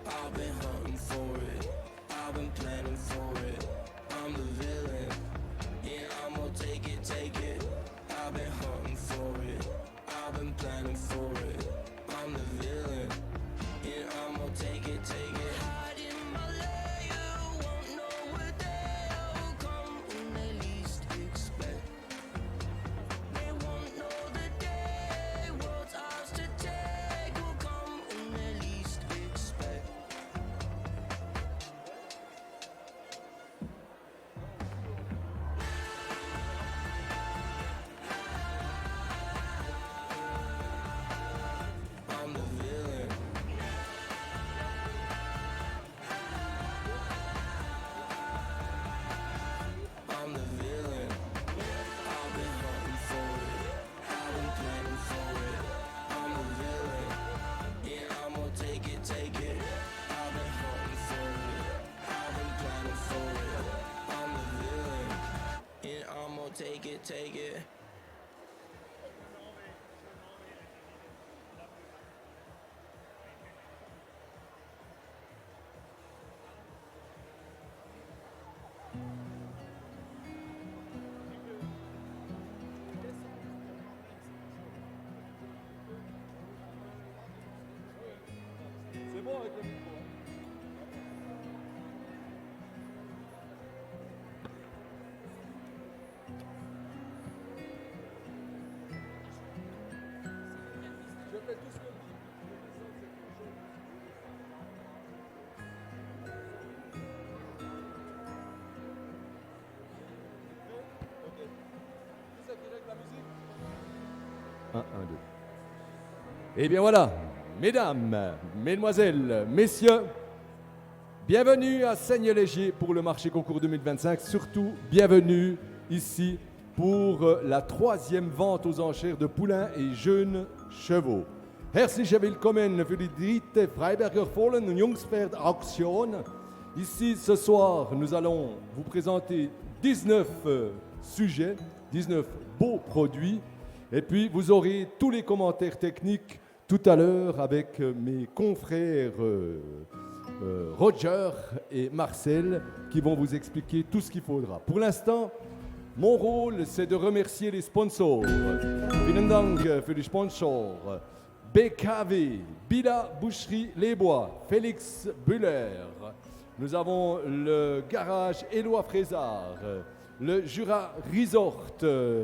I've been hunting for it, I've been planning for it. I'm the villain, yeah, I'm gonna take it. I've been hunting for it, I've been planning for it. I'm the villain, yeah, I'm gonna take it. Hide in my lair, won't know where they'll come when they least expect. They won't know the day, world's ours to take, will come when they least expect. I'm the villain. I'm the villain. I've been hunting for it. I've been planning for it. I'm the villain. Yeah, I'm gonna take it. I've been hunting for it. I've been planning for it. I'm the villain. Yeah, I'm gonna take it. C'est bon avec le micro. Je fais tout ce que dit. Ok. Qui c'est qui règle la musique? 1, 2. Eh bien voilà, mesdames, mesdemoiselles, messieurs, bienvenue à Seigne-Légier pour le marché concours 2025. Surtout, bienvenue ici pour la 3e vente aux enchères de poulains et jeunes chevaux. Herzlich willkommen für die dritte Freiberger Fohlen- und Jungspferd-Auktion. Ici, ce soir, nous allons vous présenter 19 sujets, 19 beaux produits. Et puis, vous aurez tous les commentaires techniques tout à l'heure avec mes confrères Roger et Marcel qui vont vous expliquer tout ce qu'il faudra. Pour l'instant, mon rôle, c'est de remercier les sponsors. Vielen Dank für die Sponsors. BKW, Bila Boucherie Les Bois, Félix Buller. Nous avons le garage Éloi Frézard, le Jura Resort,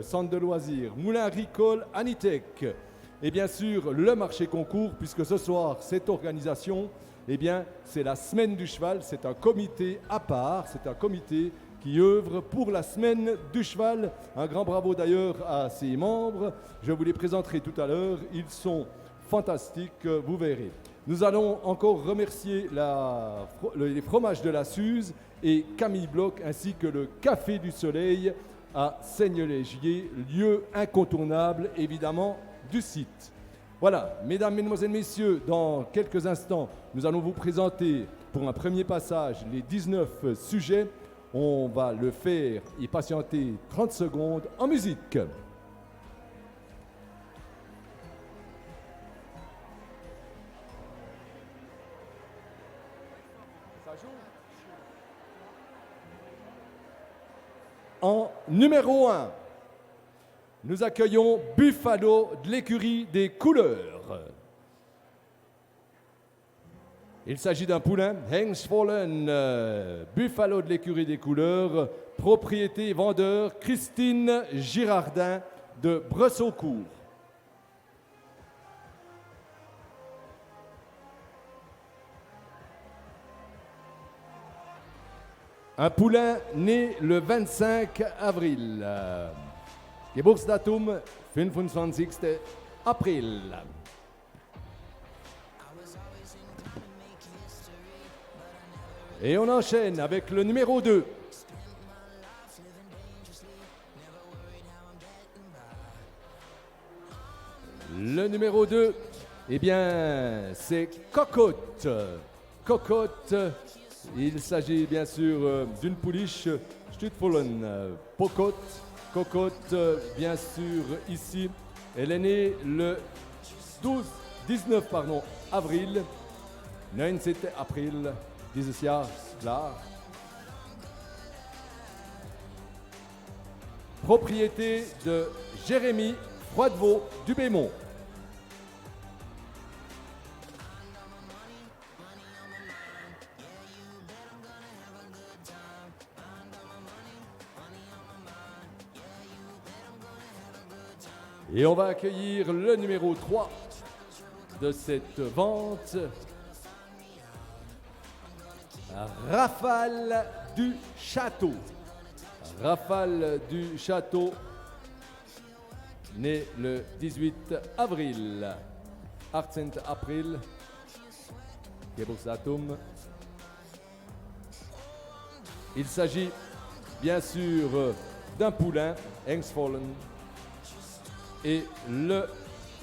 centre de loisirs, Moulin Ricole, Anitech. Et bien sûr, le marché concours, puisque ce soir, cette organisation, eh bien, c'est la semaine du cheval, c'est un comité à part, c'est un comité qui œuvre pour la semaine du cheval. Un grand bravo d'ailleurs à ses membres. Je vous les présenterai tout à l'heure. Ils sont fantastiques, vous verrez. Nous allons encore remercier les fromages de la Suze et Camille Bloch, ainsi que le Café du Soleil à Seigne-Légier, lieu incontournable évidemment du site. Voilà, mesdames, mesdemoiselles, messieurs, dans quelques instants, nous allons vous présenter pour un premier passage les 19 sujets. On va le faire et patienter 30 secondes en musique. En numéro 1, nous accueillons Buffalo de l'écurie des couleurs. Il s'agit d'un poulain, Hengstfohlen, Buffalo de l'écurie des couleurs, propriété et vendeur Christine Girardin de Bressocourt. Un poulain né le 25 avril. Geburtsdatum 25. April. Et on enchaîne avec le numéro 2. Le numéro 2, eh bien, c'est Cocotte. Cocotte, il s'agit bien sûr d'une pouliche Stutfohlen. Cocotte, bien sûr, ici. Elle est née le 19 avril. 19. April dieses Jahr, klar. Propriété de Jérémy Froidevaux du Bémont. Et on va accueillir le numéro 3 de cette vente, Rafale du Château. Rafale du Château, né le 18 avril. 18 April, Geburtsdatum. Il s'agit bien sûr d'un poulain, Engsvollen, et le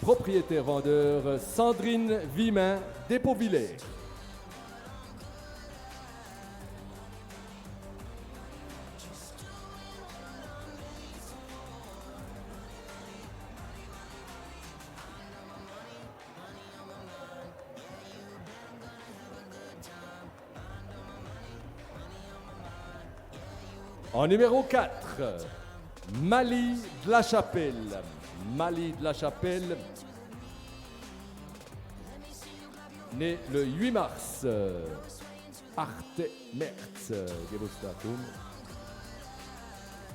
propriétaire vendeur Sandrine Vimin d'Épauvillers. En numéro 4, Mali de la Chapelle. Mali de la Chapelle, né le 8 mars. Arte Merz, Geburtsdatum.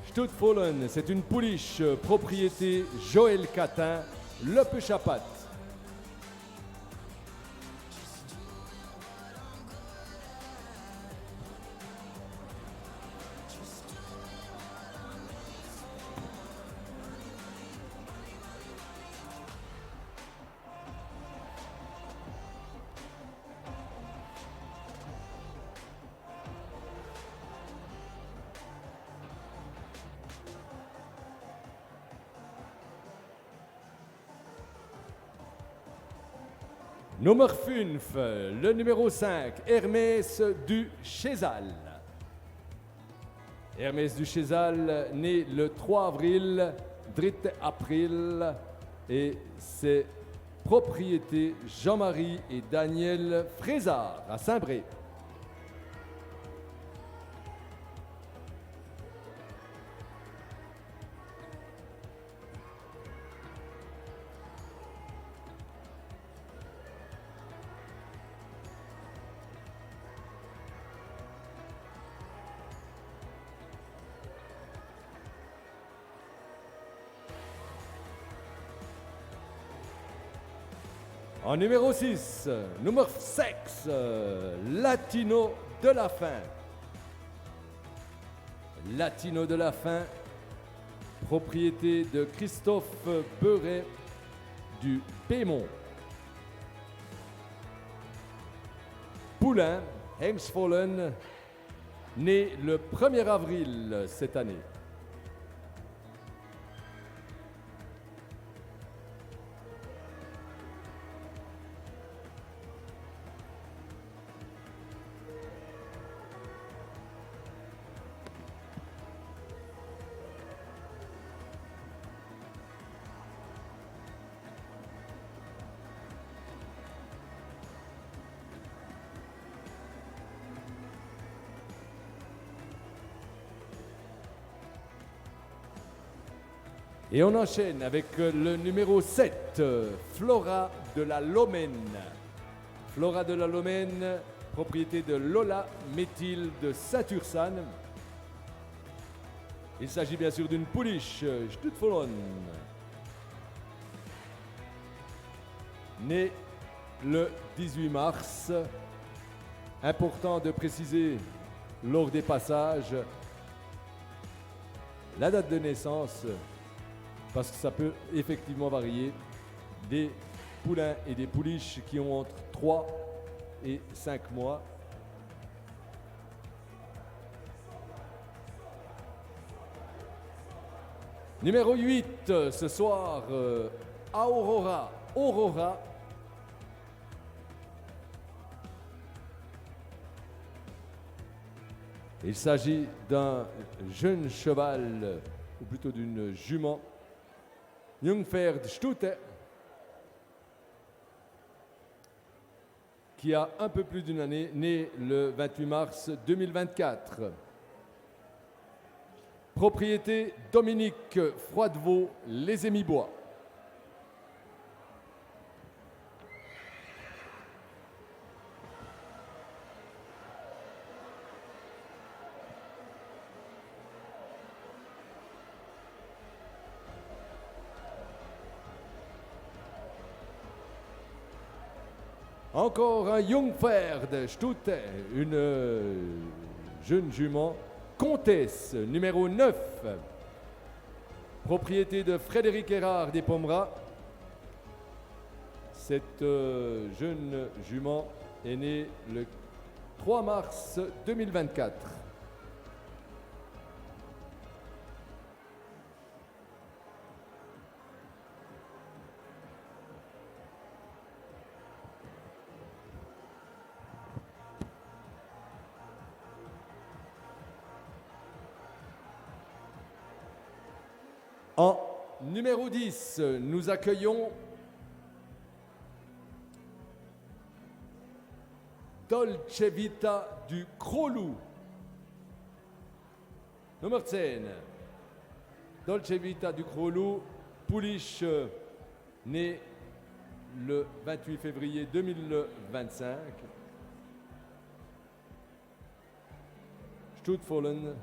Stuttfohlen, c'est une pouliche propriété Joël Catin, Le Péchapat. Nummer 5, le numéro 5, Hermès du Chézal. Hermès du Chézal, né le 3 avril, 3 April, et c'est propriété Jean-Marie et Daniel Frézard à Saint-Bré. En numéro 6, numéro 6, Latino de la Fin. Latino de la Fin, propriété de Christophe Beuret du Pémont. Poulain, Engsvollen, né le 1er avril cette année. Et on enchaîne avec le numéro 7, Flora de la Lomène. Flora de la Lomène, propriété de Lola Méthil de Saint-Ursanne. Il s'agit bien sûr d'une pouliche Stuttfohlen, née le 18 mars. Important de préciser lors des passages la date de naissance, parce que ça peut effectivement varier. Des poulains et des pouliches qui ont entre 3 et 5 mois. Numéro 8, ce soir, Aurora. Aurora. Il s'agit d'un jeune cheval, ou plutôt d'une jument, Jungpferd Stute, qui a un peu plus d'une année, né le 28 mars 2024. Propriété Dominique Froidevaux, Les Émibois. Encore un Jungpferd, Stute, une jeune jument, Comtesse, numéro 9, propriété de Frédéric Erard des Pomeras. Cette jeune jument est née le 3 mars 2024. En numéro 10, nous accueillons Dolce Vita du Crolou. Numéro 10, Dolce Vita du Crolou, pouliche né le 28 février 2025. Stuttfollen,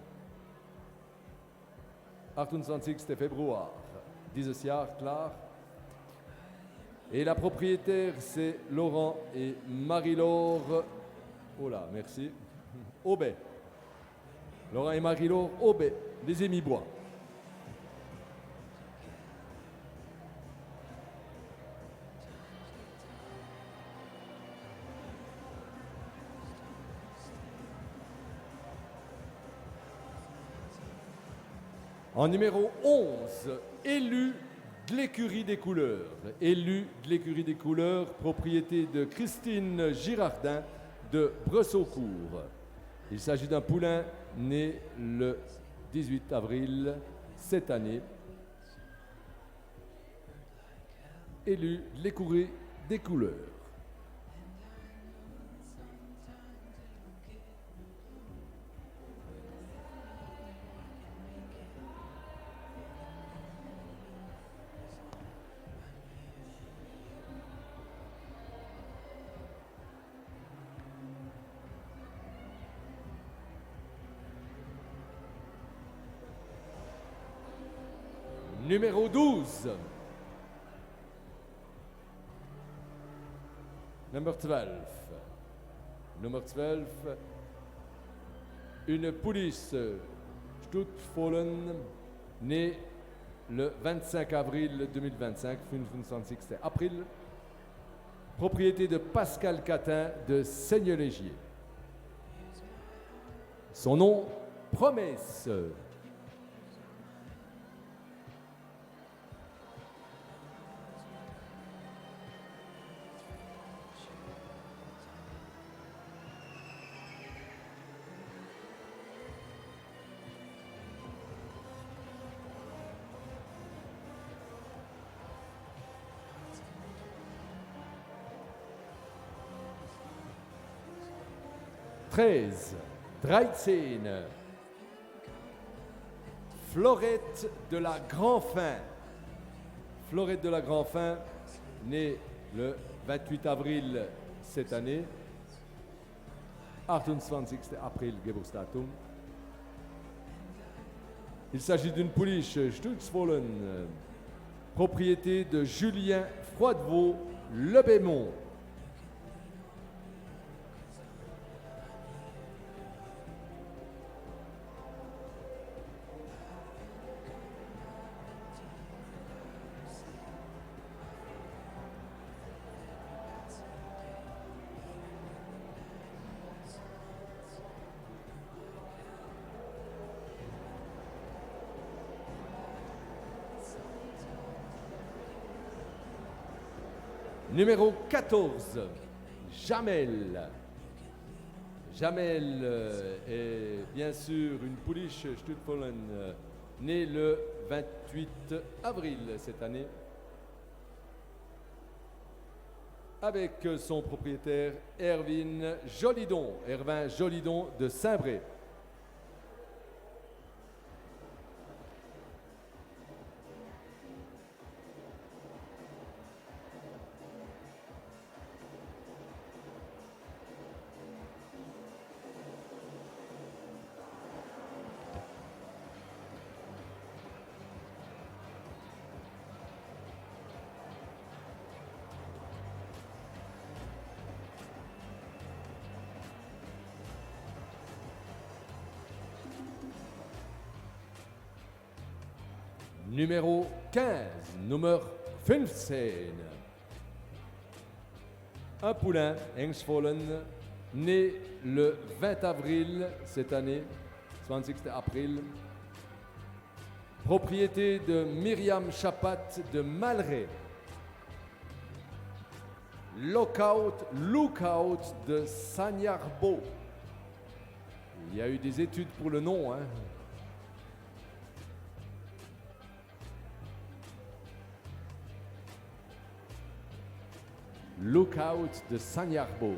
28. Februar dieses Jahr, klar. Et la propriétaire, c'est Laurent et Marie-Laure. Oh là, merci. Aubet. Laurent et Marie-Laure Aubet, des Émibois. En numéro 11, élu de l'écurie des couleurs. Élu de l'écurie des couleurs, propriété de Christine Girardin de Bressocourt. Il s'agit d'un poulain né le 18 avril cette année. Élu de l'écurie des couleurs. Numéro 12. Number 12. Nummer 12. Une pouliche Stuttfollen, née le 25 avril 2025, 25. April. Propriété de Pascal Catin de Seigneur-Légier. Son nom, Promesse. Treize, 13, Florette de la Grand-Fin. Florette de la Grand-Fin, née le 28 avril cette année. 28. April, Geburtsdatum. Il s'agit d'une pouliche Stutzfollen, propriété de Julien Froidevaux, Le Bémont. Numéro 14, Jamel. Jamel est bien sûr une pouliche Stuttfollen, née le 28 avril cette année. avec son propriétaire Erwin Jolidon de Saint-Bré. Numéro 15, Nummer 15. Un poulain, Engsvollen, né le 20 avril cette année, 20 avril. Propriété de Myriam Chapat de Malray. Lookout de Sagnarbo. Il y a eu des études pour le nom, hein. Lookout de Sagnarbo.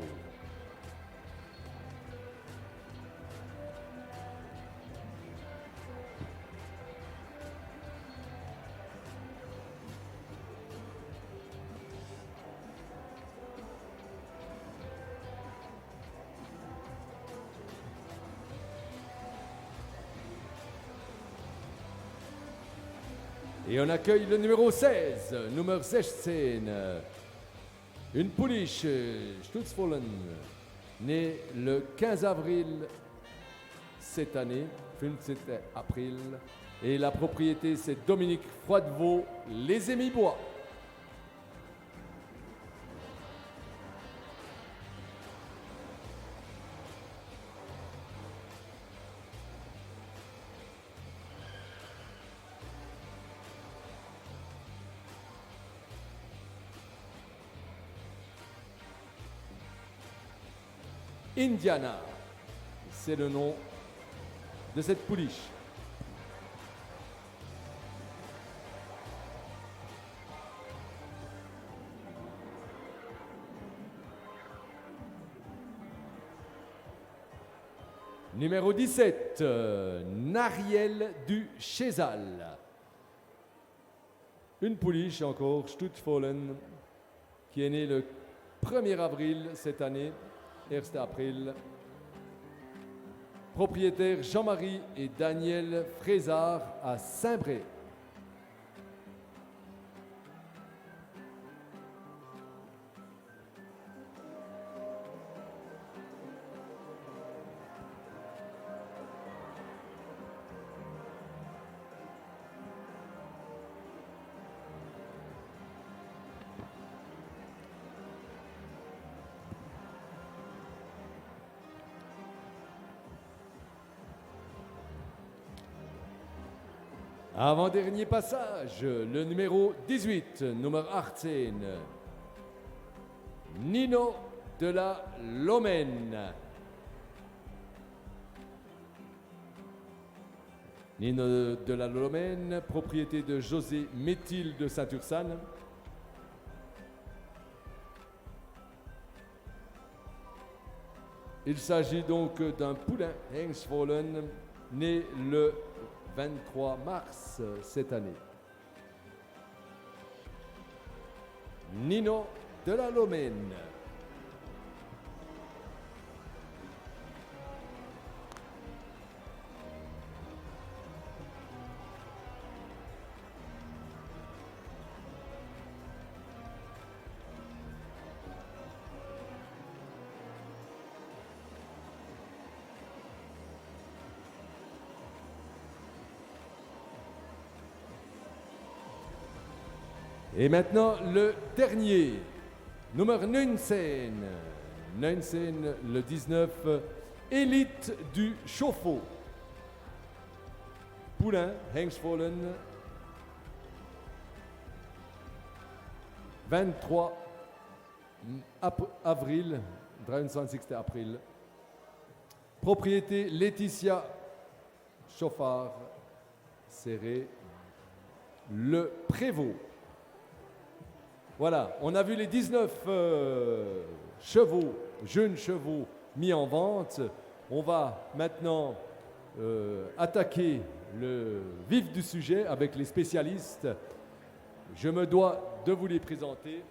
Et on accueille le numéro 16, Nummer 16. Une pouliche, Stutzvollen, née le 15 avril cette année, 15 avril. Et la propriété, c'est Dominique Froidevaux, les Émibois. Indiana, c'est le nom de cette pouliche. Numéro 17, Nariel du Chézal. Une pouliche encore, Stutzvollen, qui est née le 1er avril cette année. 1 avril. Propriétaire Jean-Marie et Daniel Frézard à Saint-Bré. Avant-dernier passage, le numéro 18, Nummer 18, Nino de la Lomène. Nino de la Lomène, propriété de José Métil de Saint-Ursanne. Il s'agit donc d'un poulain, Engsvollen, né le 23 mars cette année. Nino de la Lomène. Et maintenant, le dernier, Nummer 19. 19, le 19, Élite du Chauffour. Poulain, Engsvollen, 23 avril, 23 avril. Propriété Laetitia Chauffard, Serré, le Prévost. Voilà, on a vu les 19 chevaux, jeunes chevaux mis en vente. On va maintenant attaquer le vif du sujet avec les spécialistes. Je me dois de vous les présenter.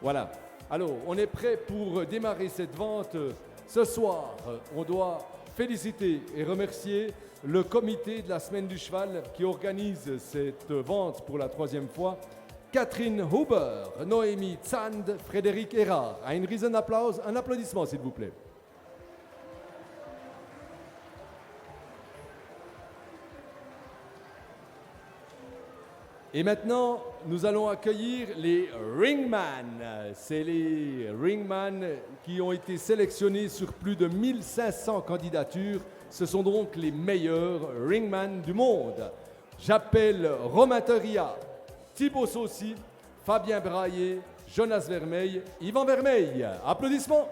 Voilà. Alors, on est prêt pour démarrer cette vente. Ce soir, on doit féliciter et remercier le comité de la Semaine du Cheval qui organise cette vente pour la 3e fois. Catherine Huber, Noémie Zand, Frédéric Erard. Un riesen applaus, un applaudissement s'il vous plaît. Et maintenant, nous allons accueillir les Ringman. C'est les Ringman qui ont été sélectionnés sur plus de 1500 candidatures. Ce sont donc les meilleurs Ringman du monde. J'appelle Romain Teria, Thibaut Saucy, Fabien Braillet, Jonas Vermeil, Yvan Vermeil. Applaudissements.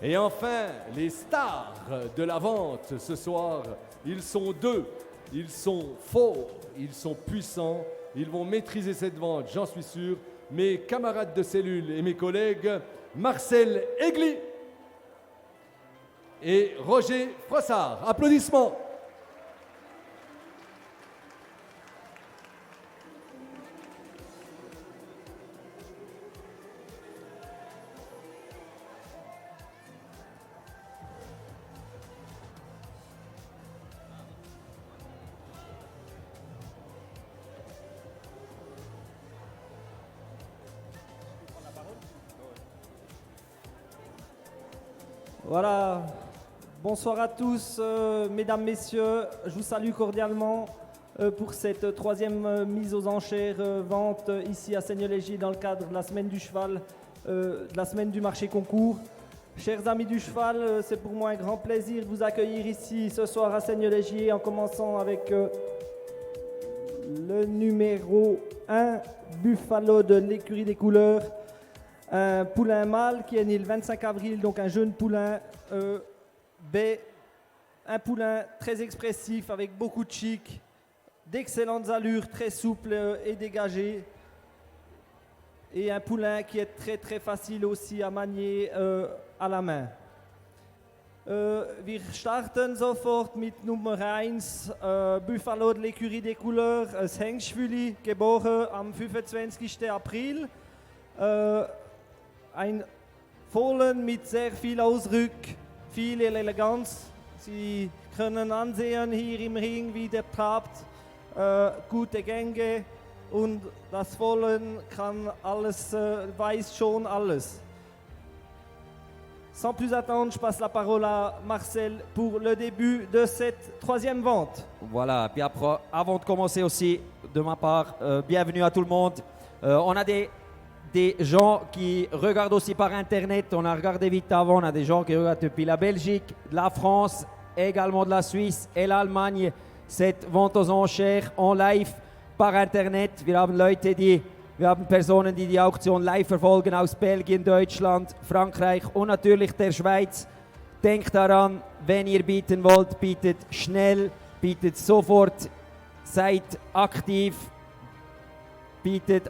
Et enfin, les stars de la vente ce soir, ils sont deux. Ils sont forts, ils sont puissants, ils vont maîtriser cette vente, j'en suis sûr. Mes camarades de cellule et mes collègues, Marcel Aigli et Roger Frossard. Applaudissements. Voilà, bonsoir à tous, mesdames, messieurs, je vous salue cordialement pour cette 3e mise aux enchères vente ici à Seignelay-Légier dans le cadre de la Semaine du Cheval, de la Semaine du Marché Concours. Chers amis du cheval, c'est pour moi un grand plaisir de vous accueillir ici ce soir à Seignelay-Légier en commençant avec le numéro 1, Buffalo de l'écurie des couleurs. Un poulain mâle qui est né le 25 avril, donc un jeune poulain un poulain très expressif avec beaucoup de chic, d'excellentes allures, très souple et dégagé. Et un poulain qui est très très facile aussi à manier à la main. Wir starten sofort mit Nummer 1, Buffalo de l'écurie des couleurs, ein Hengstfüli, geboren am 25. April. Ein Fohlen mit sehr viel Ausdruck, viel Eleganz. Sie können ansehen hier im Ring, wie der trabt, gute Gänge und das Fohlen kann alles, weiß schon alles. Sans plus attendre, je passe la parole à Marcel pour le début de cette 3e vente. Voilà, puis après, avant de commencer aussi, de ma part, bienvenue à tout le monde. On a des gens qui regardent aussi par Internet, on a regardé vite avant, on a des gens qui regardent depuis la Belgique, de la France, également de la Suisse et l'Allemagne. Cette vente aux enchères en live par Internet. Wir haben Personen, die die Auktion live verfolgen aus Belgien, Deutschland, Frankreich und natürlich der Schweiz. Denkt daran, wenn ihr bieten wollt, bietet schnell, bietet sofort, seid aktiv. Bietet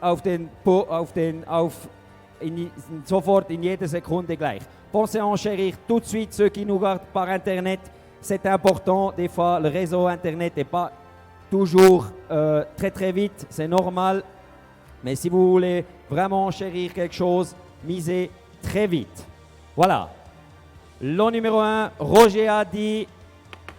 sofort in jeder Sekunde gleich. Pensez à enchérir tout de suite ceux qui nous regardent par Internet. C'est important, des fois le réseau Internet n'est pas toujours très très vite, c'est normal. Mais si vous voulez vraiment enchérir quelque chose, misez très vite. Voilà. Le numéro 1, Roger a dit,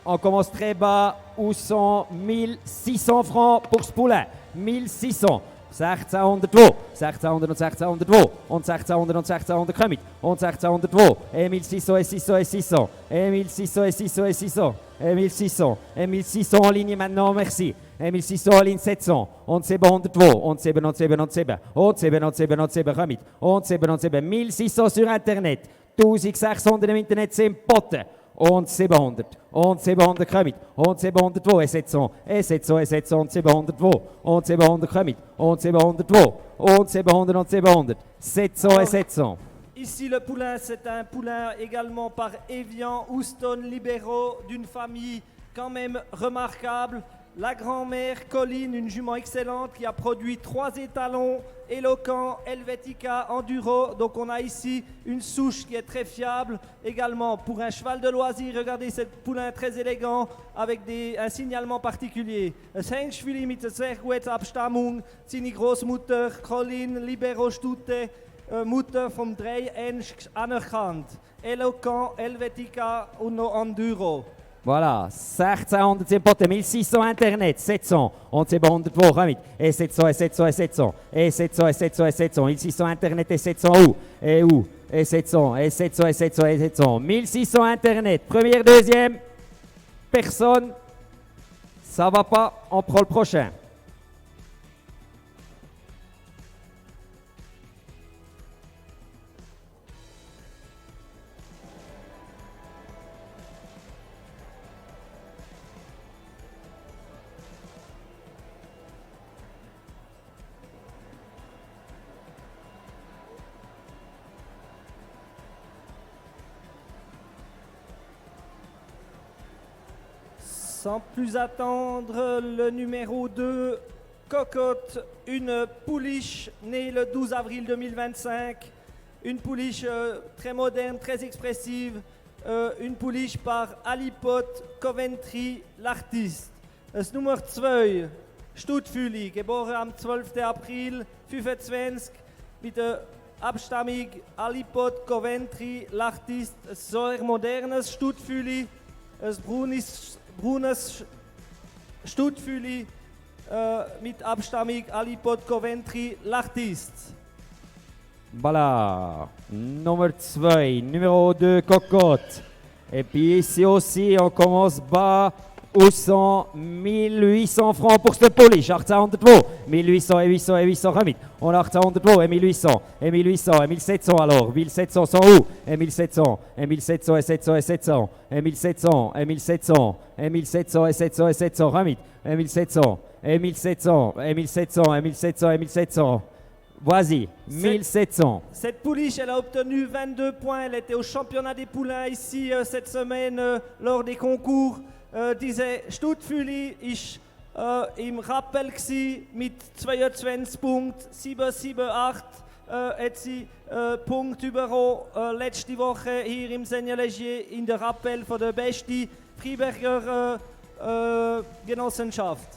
on commence très bas, où sont 1600 francs pour ce poulain. 1600. 1602, 1600 und 1602 und 1600 und 1600 kommen und 1602 et 1600 et 600 et 600 et 1600 et 600 et 600 et 1600 et 1600 en ligne maintenant, merci 1600 Alin 700 und 702 und 7 und 7 und 7 und 7 und 7 und 7 kommt und 7 und 7 1600 sur Internet 1600 im Internet sind Botten und 700 kommt und 702 et 700 et 700 et 700 und 702 und 700 kommt und 702 und 700 und 700 700 et 700. Ici, le poulain, c'est un poulain également par Evian, Houston, libéraux, d'une famille quand même remarquable. La grand-mère Colline, une jument excellente qui a produit 3 étalons, Éloquent, Helvetica, Enduro. Donc on a ici une souche qui est très fiable. Également pour un cheval de loisir, regardez ce poulain très élégant avec un signalement particulier. Es Hengschwili mit einer sehr guten Abstammung. Seine Großmutter Colline, Libero Stute, Mutter vom 3 Ensch anerkannt. Éloquent, Helvetica und noch Enduro. Voilà, 1600 sind Botten, 1600 Internet, 700 und 702 kommt et 700 et 700 et 700 et 700 et 700 et 700 1600 Internet et 700 ou et 700 et 700 et 700 et 700 1600 Internet, première, deuxième, personne, ça va pas, on prend le prochain. Sans plus attendre, le numéro 2, Cocotte, une pouliche née le 12 avril 2025. Une pouliche très moderne, très expressive. Une pouliche par Alipot Coventry, l'artiste. Das Nummer 2, Stuttfüli, geboren am 12. April 25 mit der Abstammung Alipot Coventry, l'artiste. Ein sehr modernes Stuttfüli, ein braunes Stuttfüli mit Abstammung Alipot Coventry, l'artiste. Voilà, numéro 2, numéro 2, Cocotte. Et puis ici aussi, on commence bas, 1800 francs pour ce polish, 1802, 1800 et 800 et 800 remit. On a 1802 et 1800 et 1800 et 1700 alors, 1700 sont où? Et 1700 et 1700 et 700 et 700 et 1700 et 1700 et 1700 et 700 et 700 remit. Et 1700 et 1700 et 1700 et 1700 et 1700. Vas-y, 1700. Cette pouliche, elle a obtenu 22 points. Elle était au championnat des poulains ici cette semaine lors des concours. Diese Stuttfüli ist im Rappel gsi mit 22 Punkten, 778 hat sie Punkt bekommen letzte Woche hier im Seigneur Légier in der Rappel von der besten Freiberger Genossenschaft.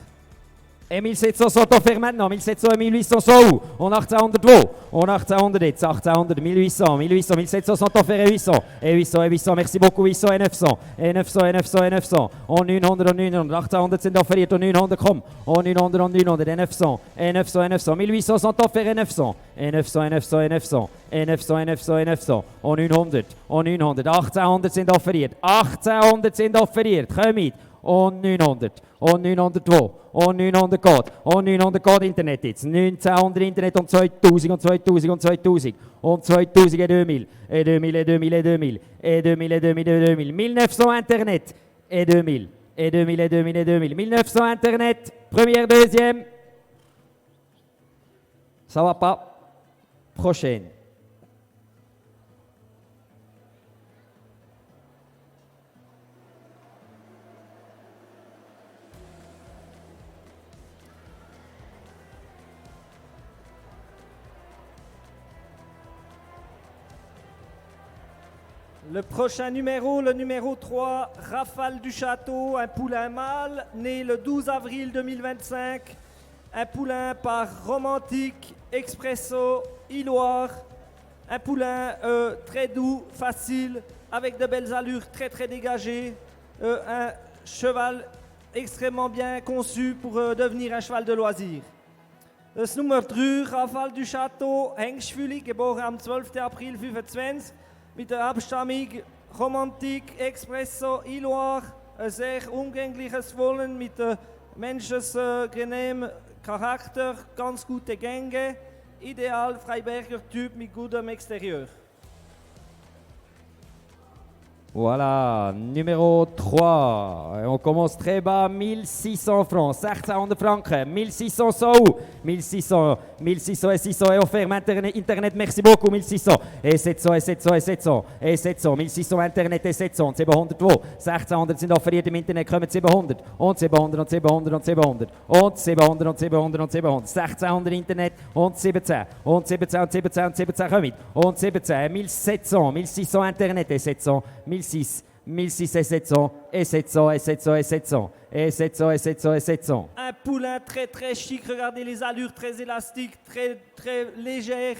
Et 1700 sont offerts maintenant, 1700 et 1800 sont où? On a 1802, on a 1800 jetzt, 1800, 1800, 1800, 1700 sont offerts et 800, et 800 et 800, merci beaucoup, 800 et 900, et 900 et 900 et 900, on 900 und 900, 1800 sind offeriert und 900, komm, on 900 und 900, et 900, et 900 et 900, 1800 sont offerts et 900, et 900 et 900 et 900, et 900 et 900 et 900, on 900, 1800 sind offeriert, 1800 sind offeriert, kommt, und 900, und 902, und 900 geht, und 900 geht Internet jetzt, 1900 Internet und 2000 und 2000 und 2000, und 2000 et 2000, et 2000 et 2000 et 2000, et 2000 et 2000 et 2000, 1900 Internet, et 2000, et 2000 et 2000 et 2000, 1900 Internet, première, deuxième, ça va pas, prochaine. Le prochain numéro, le numéro 3, Rafale du Château, un poulain mâle, né le 12 avril 2025. Un poulain par Romantique, Expresso, Iloire. Un poulain très doux, facile, avec de belles allures, très très dégagées. Un cheval extrêmement bien conçu pour devenir un cheval de loisir. Das Nummer 3, Rafale du Château, Hengschwili, geboren am 12. April 25. Mit der Abstammung Romantik, Expresso, Iloire, ein sehr umgängliches Wollen mit Menschens genehm Charakter, ganz gute Gänge, ideal Freiberger Typ mit gutem Exterieur. Voilà, numéro 3. On commence très bas, 1600 francs, 1600 francs, 1600 sous, 1600 et 600 est offert, Internet, merci beaucoup, 1600, et 700, et 700, et 700, et 700, 1600 Internet et 700, 700 wo, 1600 sind offeriert im Internet, kommen 700, und 700, und 700, und 700, und 700, und 700, und 700, 1600 Internet, und 17, und 17, und 17, und 17 kommen, und 17, 1700, 1600 Internet et 700, 1600 et 700, et 700, et 700, et 700, et 700, et 700, et 700. Un poulain très très chic, regardez les allures très élastiques, très très légères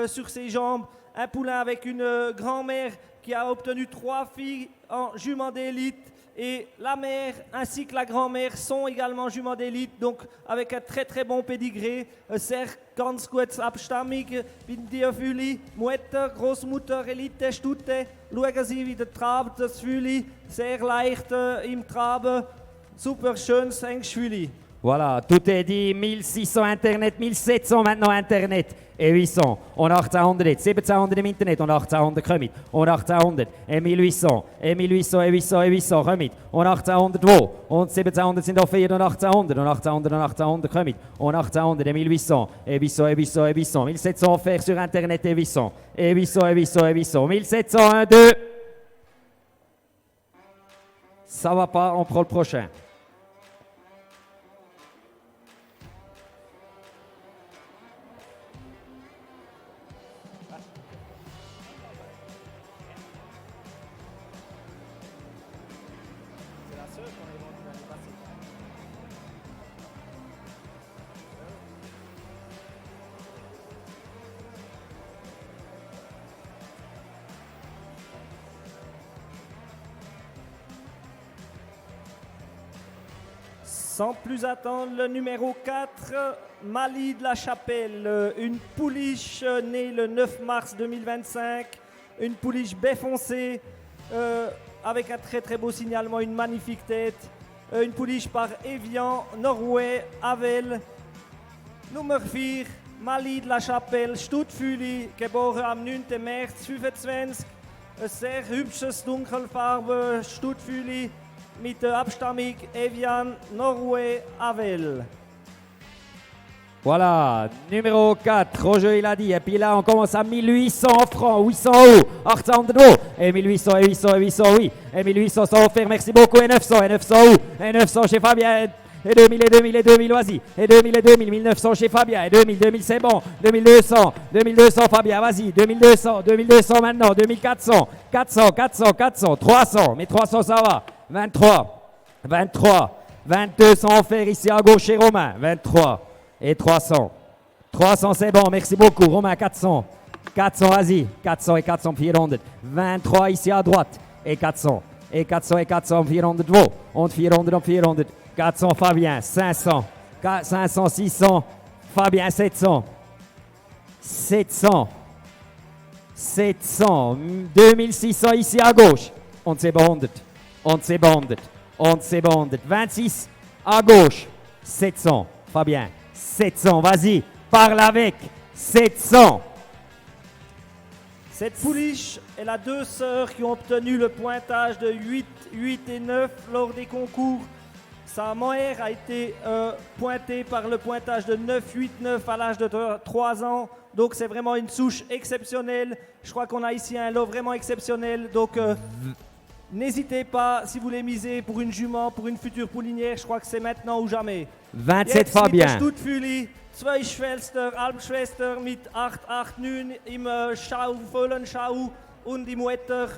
sur ses jambes. Un poulain avec une grand-mère qui a obtenu 3 filles en jument d'élite. Et la mère ainsi que la grand-mère sont également juments d'élite, donc avec un très très bon pédigré. Sehr ganz gut abstammig, bin die Fühli, Mutter, Großmutter, Elite, Stute. Schauen Sie, wie der trabt, das Fühli, sehr leicht im Traben, super schönes Fühli. Voilà, tout est dit, 1600 Internet, 1700 maintenant Internet et 800. On a 1800 jetzt, 1700 im Internet und 1800 kommen. Und 1800 et 1800, et 1800 et 800 et 800 kommen. Und 1800 wo? Und 1700 sind offert und 1800 und 1800 und 1800 kommen. Und 1800 et 1800 et 800 et 800 et 800. 1700 offert sur Internet et 800. Et 800 et 800 et 800. 1700, 1, 2. Ça va pas, on prend le prochain. Sans plus attendre, le numéro 4, Mali de la Chapelle, une pouliche née le 9 mars 2025, une pouliche baie foncée avec un très très beau signalement, une magnifique tête, une pouliche par Evian, Norway, Havel, Nummer 4, Mali de la Chapelle, Stuttfüli, geboren am 9. März 25, ein sehr hübsches Dunkelfarbe Stuttfüli, mit der Abstammung Evian, Norway, Havel. Voilà, numéro 4, Roger il a dit. Et puis là, on commence à 1800 francs, 800 euros, 800 euros, et 1800, et 800, et 800, oui. Et 1800 sont offerts, merci beaucoup, et 900 euros, et 900 chez Fabien. Et 2000, et 2000, et 2000, vas-y. Et 2000, et 2000, 1900 chez Fabien. Et 2000, 2000, c'est bon. 2200, 2200, Fabien, vas-y. 2200, 2200 maintenant. 2400, 400, 400, 400, 300. Mais 300, ça va. 23, 23, 22 sont offerts ici à gauche chez Romain. 23 et 300. 300, c'est bon, merci beaucoup. Romain, 400. 400, vas-y. 400 et 400, 400. 23 ici à droite. Et 400. Et 400 et 400, 400, wo. Und 400 und 400. 400 Fabien, 500, 500, 600, Fabien 700, 700, 700, 2600 ici à gauche, und 700, und 700, und 700, 26 à gauche, 700, Fabien, 700, vas-y, parle avec, 700. Cette pouliche, elle a 2 sœurs qui ont obtenu le pointage de 8, 8 et 9 lors des concours. Sa mère a été pointée par le pointage de 9, 8, 9 à l'âge de 3 ans. Donc c'est vraiment une souche exceptionnelle. Je crois qu'on a ici un lot vraiment exceptionnel. Donc n'hésitez pas, si vous voulez miser pour une jument, pour une future poulinière, je crois que c'est maintenant ou jamais. 27 Fabien. Stuttfüli, 2 Schwester, Halbschwester mit 8, 8, 9 im Schau, vollen Schau. Und die Mutter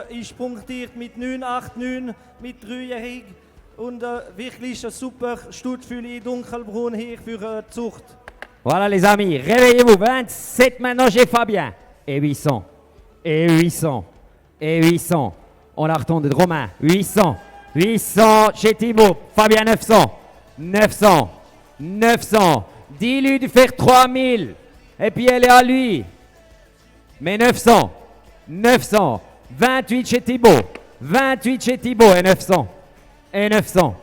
ist punktiert mit 9, 8, 9 mit 3-jährig. Und wirklich ein super Stuttfüli dunkelbraun hier für die Zucht. Voilà les amis, réveillez-vous. 27 maintenant chez Fabien. Et 800. Et 800. Et 800. On la retourne de Romain. 800. 800 chez Thibaut. Fabien 900. 900. 900. Dis-lui de faire 3000. Et puis elle est à lui. Mais 900. 900. 28 chez Thibaut. 28 chez Thibaut et 900. Et 900,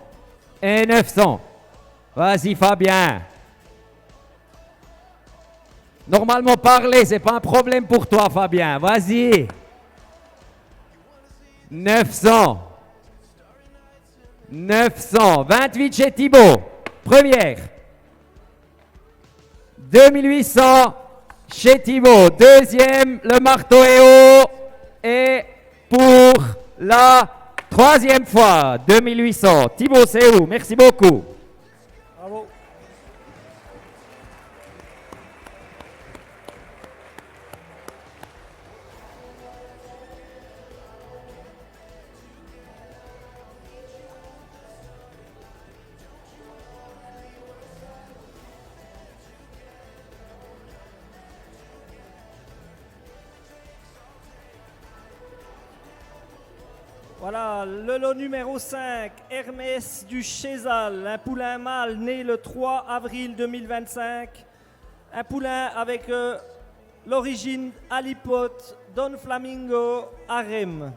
et 900, Vas-y, Fabien. Normalement, parler, c'est pas un problème pour toi, Fabien. Vas-y. 900. 28 chez Thibaut. Première. 2800 chez Thibaut. Deuxième, le marteau est haut. Et pour la troisième fois, 2800. Thibaut, c'est où? Merci beaucoup. Bravo. Voilà, le lot numéro 5, Hermès du Chézal, un poulain mâle né le 3 avril 2025. Un poulain avec l'origine Alipot, Don Flamingo, Harem.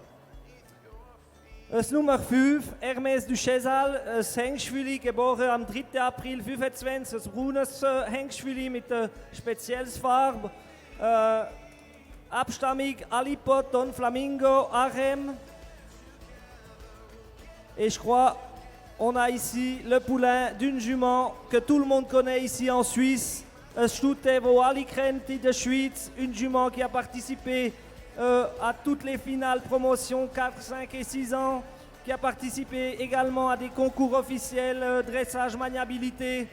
Das Nummer 5, Hermès du Chézal, das Hengschwili, geboren am 3. April 25, das braunes Hengschwili mit der speziellen Farbe. Abstammig Alipot, Don Flamingo, Harem. Et je crois on a ici le poulain d'une jument que tout le monde connaît ici en Suisse. Stutevo Alicrenti de Schwyz, une jument qui a participé à toutes les finales promotion 4, 5 et 6 ans, qui a participé également à des concours officiels, dressage, maniabilité,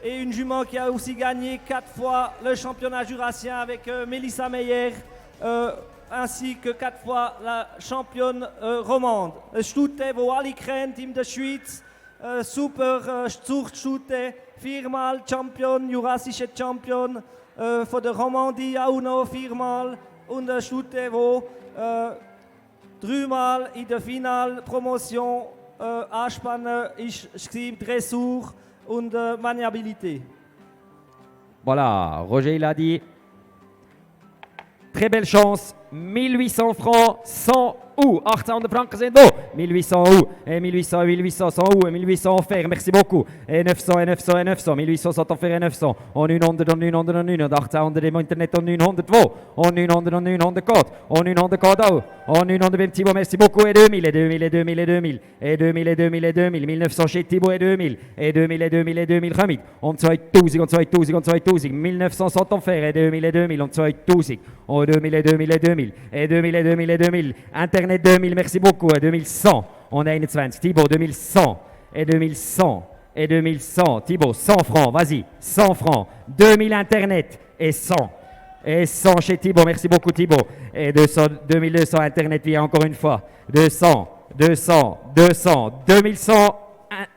et une jument qui a aussi gagné 4 fois le championnat jurassien avec Mélissa Meyer, ainsi que 4 fois la championne romande. Stutevo Alicrent in der Schweiz, super Zuchtstute, 4-mal Champion, jurassische Champion von der Romandie auch noch 4-mal und Stutevo 3-mal in der Finalpromotion anspannen ist Dressur und Maniabilité. Voilà, Roger il a dit. Très belle chance, 1800 francs, 100 ou 800 francs sind wo? 1800 ou, et 1800, 1800, 100 ou, et 1800 offert, merci beaucoup. Et 900, et 900, et 900, 1800 sont offert et 900. On 900, on 900, on 900, 800 im Internet, on 900 wo? On 900, on 900 code, on 900 code auch. On 900 beim Thibaut, merci beaucoup. Et 2000, et 2000, et 2000, et 2000, et 2000, et 2000, et 2000, 1900 chez Thibaut et 2000, et 2000, et 2000, et 2000, Remit. On 2000, on 2000, on 2000, 1900 sont offert et 2000, et 2000, on 2000. On 2000, et 2000, et 2000, et 2000, et 2000, et 2000. Internet 2000, merci beaucoup. Et 2100, on a 21. Thibaut, 2100, et 2100, et 2100. Thibaut, 100 francs, vas-y, 100 francs. 2000 Internet et 100. Et 100 chez Thibaut, merci beaucoup Thibaut. Et 200, 2200 Internet, via encore une fois. 200, 200, 200, 2100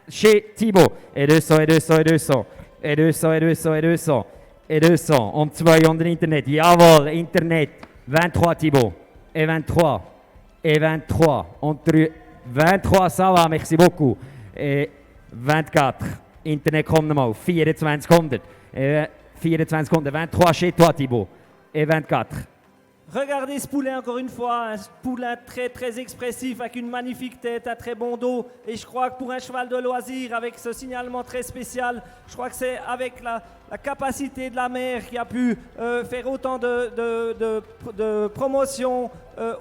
chez Thibaut. Et 200, et 200, et 200. Et 200, et 200, et 200. Et 200, on 200 Internet, jawohl, Internet, 23 Thibaut, et 23, et 23, on 23, ça va, merci beaucoup, et 24, Internet kommt nochmal, 2400, et 2400, 23 chez toi Thibaut, et 24. Regardez ce poulain encore une fois, un poulain très très expressif avec une magnifique tête, un très bon dos, et je crois que pour un cheval de loisir avec ce signalement très spécial, je crois que c'est avec la capacité de la mère qui a pu faire autant de promotion,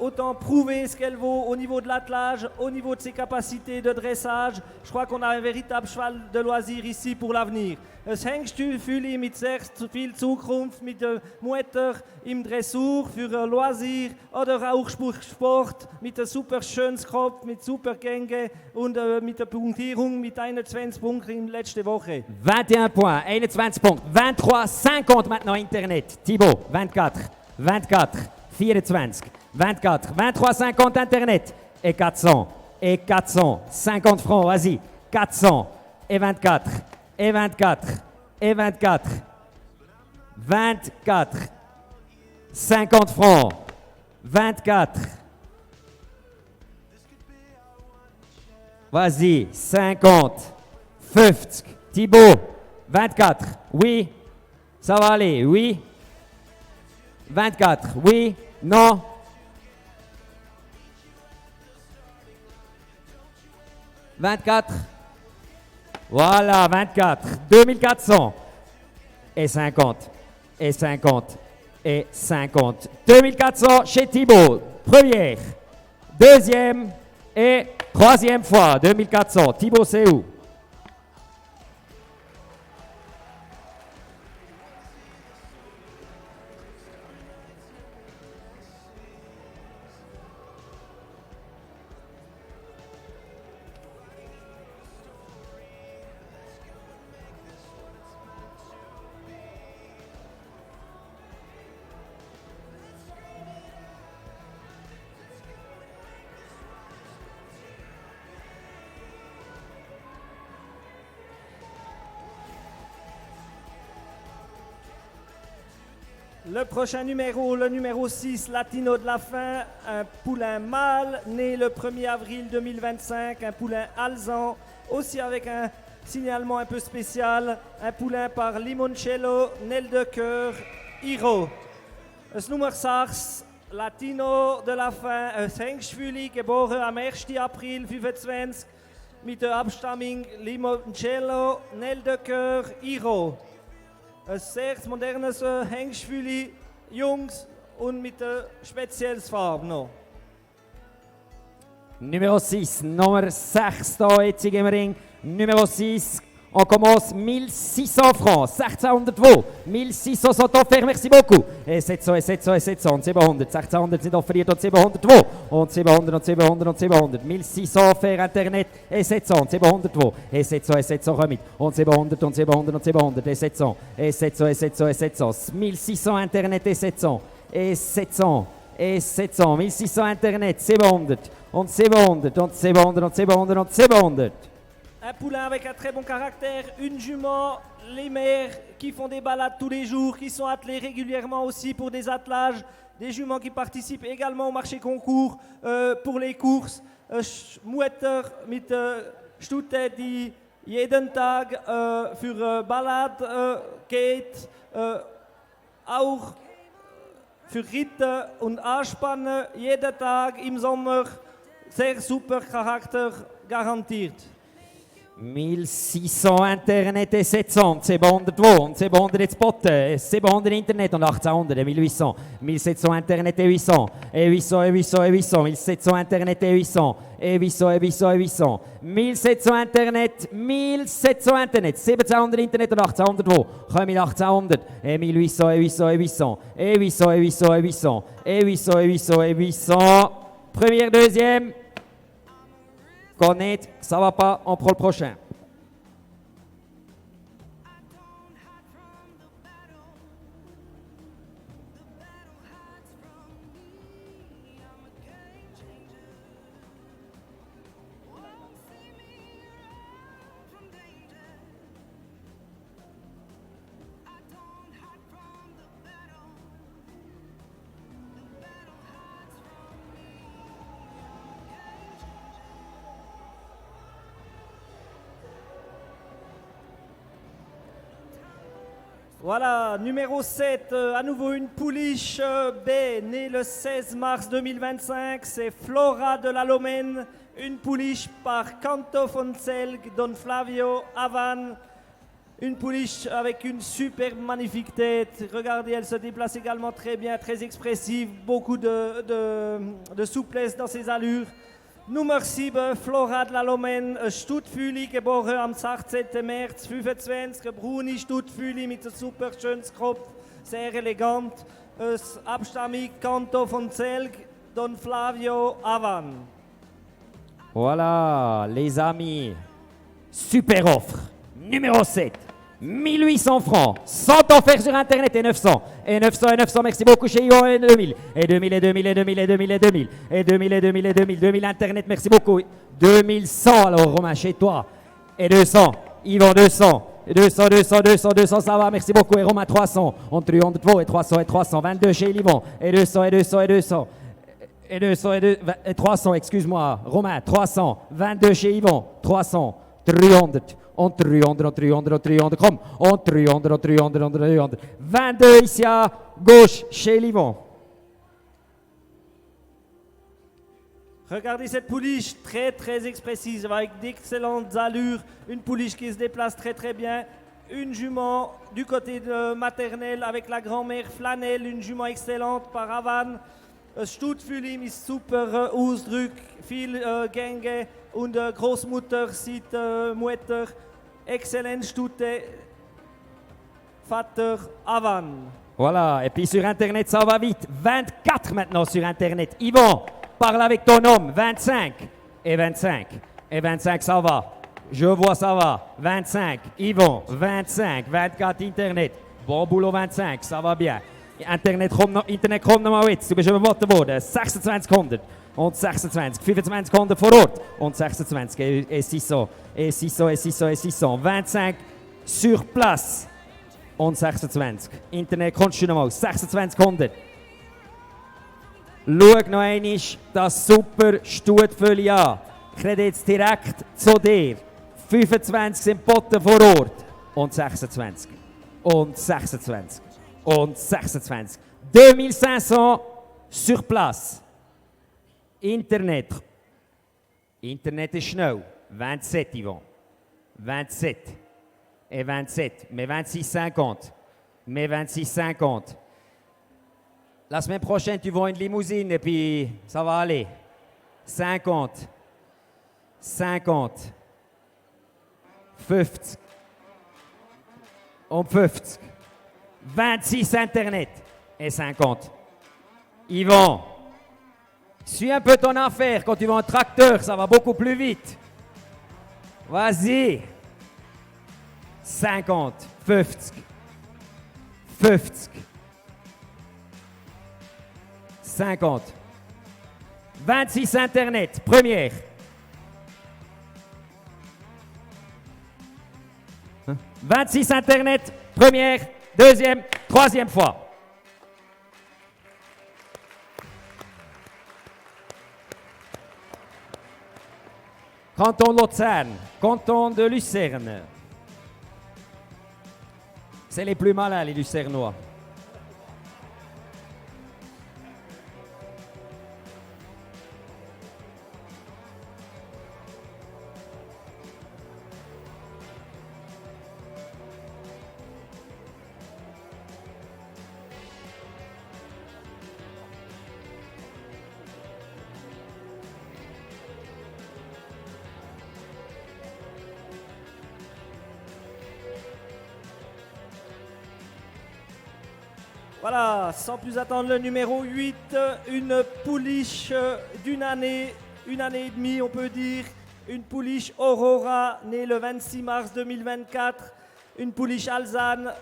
autant prouver ce qu'elle vaut au niveau de l'attelage, au niveau de ses capacités de dressage. Je crois qu'on a un véritable cheval de loisir ici pour l'avenir. Es Hengstfühle mit sehr viel Zukunft, mit Mutter im Dressur für Loisir oder auch Sport, mit einem super schönen Kopf, mit super Gänge und mit der Punktierung mit 21 Punkten in letzte Woche. 21 points, 21 points, 23, 50 maintenant Internet. Thibaut, 24, 24, 24, 24, 23, 50 Internet. Et 400, et 400, 50 francs, vas-y, 400, et 24, et 24, et 24, 24, 50 francs, 24, vas-y, 50, 50, Thibaut, 24, oui, ça va aller, oui, 24, oui, non, 24, Voilà, 24, 2400 et 50, et 50, et 50. 2400 chez Thibaut, première, deuxième et troisième fois, 2400. Thibaut, c'est où? Le prochain numéro, le numéro 6, Latino de la fin, un poulain mâle, né le 1er avril 2025, un poulain alezan, aussi avec un signalement un peu spécial, un poulain par Limoncello, Nel de Cœur, Hiro. Das Nummer 6, Latino de la fin, ein Hengstfühli, geboren am 1. April 25, mit der Abstammung Limoncello, Nel de Cœur, Hiro. Ein sehr modernes Hengstfüli, Jungs und mit einer speziellen Farbe noch. Numéro 6, Nummer 6 da jetzt im Ring. Numéro 6, on commence 1600 francs, 1602, 1600 sont offerts, merci beaucoup. Et 700, et 700, et 700, und 700, 1600 sind offeriert und 702, und 700, und 700, und 700, 1600 offert Internet, et 700, 702, et 700, et 700 remis, und 700, und 700, und 700, et 700, et 700, et 700, et 700, 1600 Internet, et 700, et 700, et 700, 1600 Internet, 700, und 700, und 700, und 700, und 700. Un poulain avec un très bon caractère, une jument, les mères qui font des balades tous les jours, qui sont attelées régulièrement aussi pour des attelages, des juments qui participent également au marché concours pour les courses. Mutter mit Stute, die jeden Tag für Ballad geht, auch für Ritte und Anspannen, jeden Tag im Sommer, sehr super Charakter garantiert. 1600 Internet et 700, 702, und 700 et Spot, 700 Internet und 1800 et 1800, 1700 Internet et 800, et 800 et 800 et 800, 1700 Internet et 800, et 800 et 800 et 800, 1700 Internet, 1700 Internet, 1700 Internet und 1802, kommen 1800, et 1800 et 800 et 800, et 800 et 800 et 800, et 800 et 800 et 800, première, deuxième. Connaître, ça va pas, on prend le prochain. Voilà, numéro 7, à nouveau une pouliche B, née le 16 mars 2025, c'est Flora de la Lomène, une pouliche par Canto Fonselg, Don Flavio, Avan, une pouliche avec une superbe magnifique tête, regardez, elle se déplace également très bien, très expressive, beaucoup de souplesse dans ses allures. Nummer 7, Flora de la Lomène, Stuttfüli, geboren am 16. März 25, braune Stuttfüli mit einem super schönen Kopf, sehr elegant, Abstammung Canto von Zelg, Don Flavio, Avan. Voilà, les amis, super offre, numéro 7. 1800 francs, 100 offerts sur Internet et 900. Et 900 et 900, merci beaucoup chez Yvon et 2000. Et 2000 et 2000 et 2000 et 2000 et 2000. Et 2000 et 2000 et 2000. 2000 Internet, merci beaucoup. 2100 alors Romain chez toi. Et 200, Yvon 200. 200, 200, 200, 200, ça va, merci beaucoup. Et Romain 300. On truande de et 300 et 300. 22 chez Yvon. Et 200 et 200 et 200. Et 200 et 300, excuse-moi. Romain 300. 22 chez Yvon. 300. 300. On triande, comme on triande. 22 ici à gauche chez Livon. Regardez cette pouliche très très expressive avec d'excellentes allures. Une pouliche qui se déplace très très bien. Une jument du côté de maternelle avec la grand-mère Flanelle. Une jument excellente par Avan. Stutfühli mit super Ausdruck, viel Gänge und Großmutter sieht Mutter. Excellent Stute. Vater Avan. Voilà, et puis sur Internet, ça va vite. 24 maintenant sur Internet. Yvon, parle avec ton homme. 25 et 25. Et 25, ça va. Je vois, ça va. 25, Yvon. 25, 24 Internet. Bon boulot, 25, ça va bien. Internet kommt noch mal jetzt. Du bist überboten worden. 2600 und 26. 2500 vor Ort und 26. Et 600, et 600, et 600, et 600. 25 sur place. Und 26. Internet kommst du noch mal. 2600. Schau noch einmal das super Stutfüli an. Ich rede jetzt direkt zu dir. 25 sind Botten vor Ort. Und 26. Und 26. Und 26. 2500 sur place. Internet. Internet ist schnell. 27, Yvon. 27. Et 27. Mais 26,50. Mais 26,50. La semaine prochaine, tu vas une limousine et puis ça va aller. 50. 50. 50. Und 50. 26 Internet et 50. Yvon, suis un peu ton affaire. Quand tu vas en tracteur, ça va beaucoup plus vite. Vas-y. 50, 50, 50, 50. 26 Internet, première. 26 Internet, première, deuxième, troisième fois. Canton de Luzerne, canton de Lucerne. C'est les plus malins, les Lucernois. Voilà, sans plus attendre, le numéro 8, une pouliche d'une année, une année et demie, on peut dire. Une pouliche Aurora, née le 26 mars 2024. Une pouliche alezane,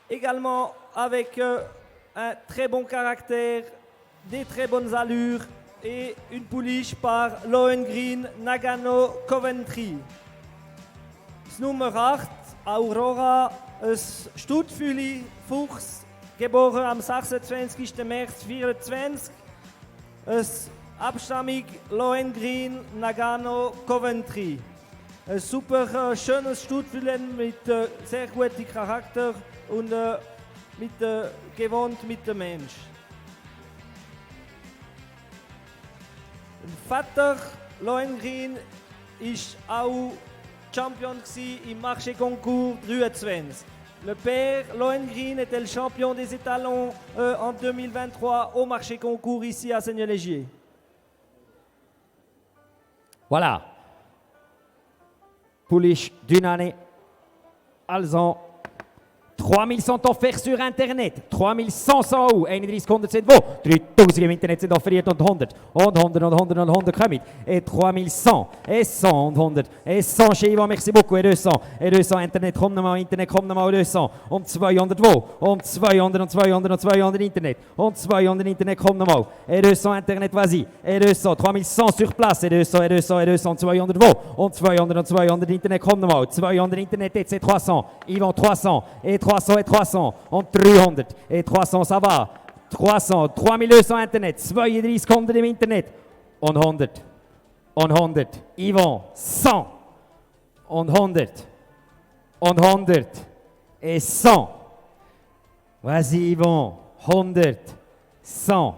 également avec un très bon caractère, des très bonnes allures. Et une pouliche par Lohengrin Nagano Coventry. Nummer 8, Aurora, ein Stutfüli Fuchs. Geboren am 26. März 2024. Abstammung Lohengrin, Nagano, Coventry. Ein super schönes Stutfülen mit sehr gutem Charakter und gewohnt mit dem Mensch. Vater Lohengrin war auch Champion im Marché Concours 23. Le père Lohengrin était le champion des étalons en 2023 au marché concours ici à Seigneur-Légier. Voilà. Pouliche d'une année. Also 3000 sont offerts sur Internet. 3100 sont où? 3100 sind wo? 3000 im Internet sind offeriert und 100. Und 100 und 100 und 100 kommen. Et 3100. Et 100 und 100. Et 100 chez Yvon, merci beaucoup. Et 200. Et 200 Internet, komm nochmal. Internet, komm nochmal. 200. Und 200 wo? Und 200 und 200 und 200 Internet. Und 200 Internet, komm nochmal. Et 200 Internet, vas-y. Et 200. 3100 sur place. Et 200, et 200, et 200. 200 wo? Und 200 und 200 Internet, komm nochmal. 200 Internet, et c'est 300. Yvon, 300. Et 300 et 300, und 300 et 300, ça va. 300, 3200 Internet, 3200 im Internet und 100. Und 100. Yvon, 100. Und 100. Und 100. Et 100. Vas-y Yvon, 100. 100.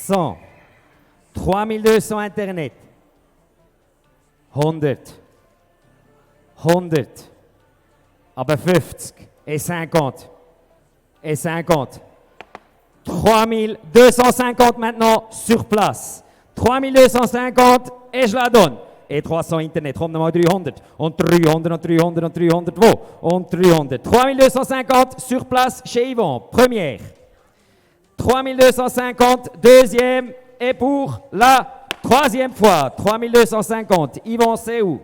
100. 3200 Internet. 100. 100. Aber 50 et 50. Et 50. 3250 maintenant sur place. 3250 et je la donne. Et 300 Internet, kom nochmal 300. Und 300 und 300 und 300 wo? Und 300. 3250 sur place chez Yvon, première. 3250, deuxième. Et pour la troisième fois, 3250. Yvon, c'est où?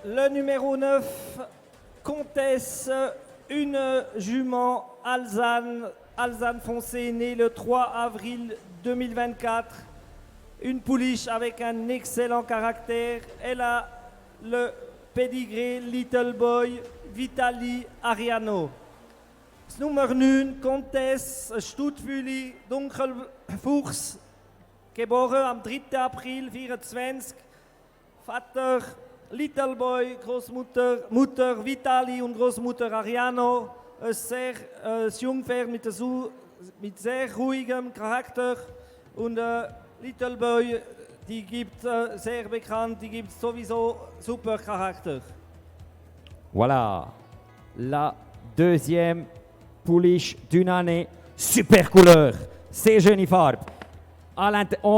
Le numéro 9, Comtesse, une jument Alzane foncé, née le 3 avril 2024. Une pouliche avec un excellent caractère. Elle a le pédigré Little Boy Vitali Ariano. Nummer 9, Comtesse Stuttfuli, Dunkelfuchs, geboren am 3. April 24. Vater Little Boy, Mutter Vitali und Großmutter Ariano. Ein Jungpferd mit sehr ruhigem Charakter. Und Little Boy, die gibt sehr bekannt, die gibt sowieso super Charakter. Voilà, la deuxième pouliche d'une année, super couleur, c'est jolie farbe.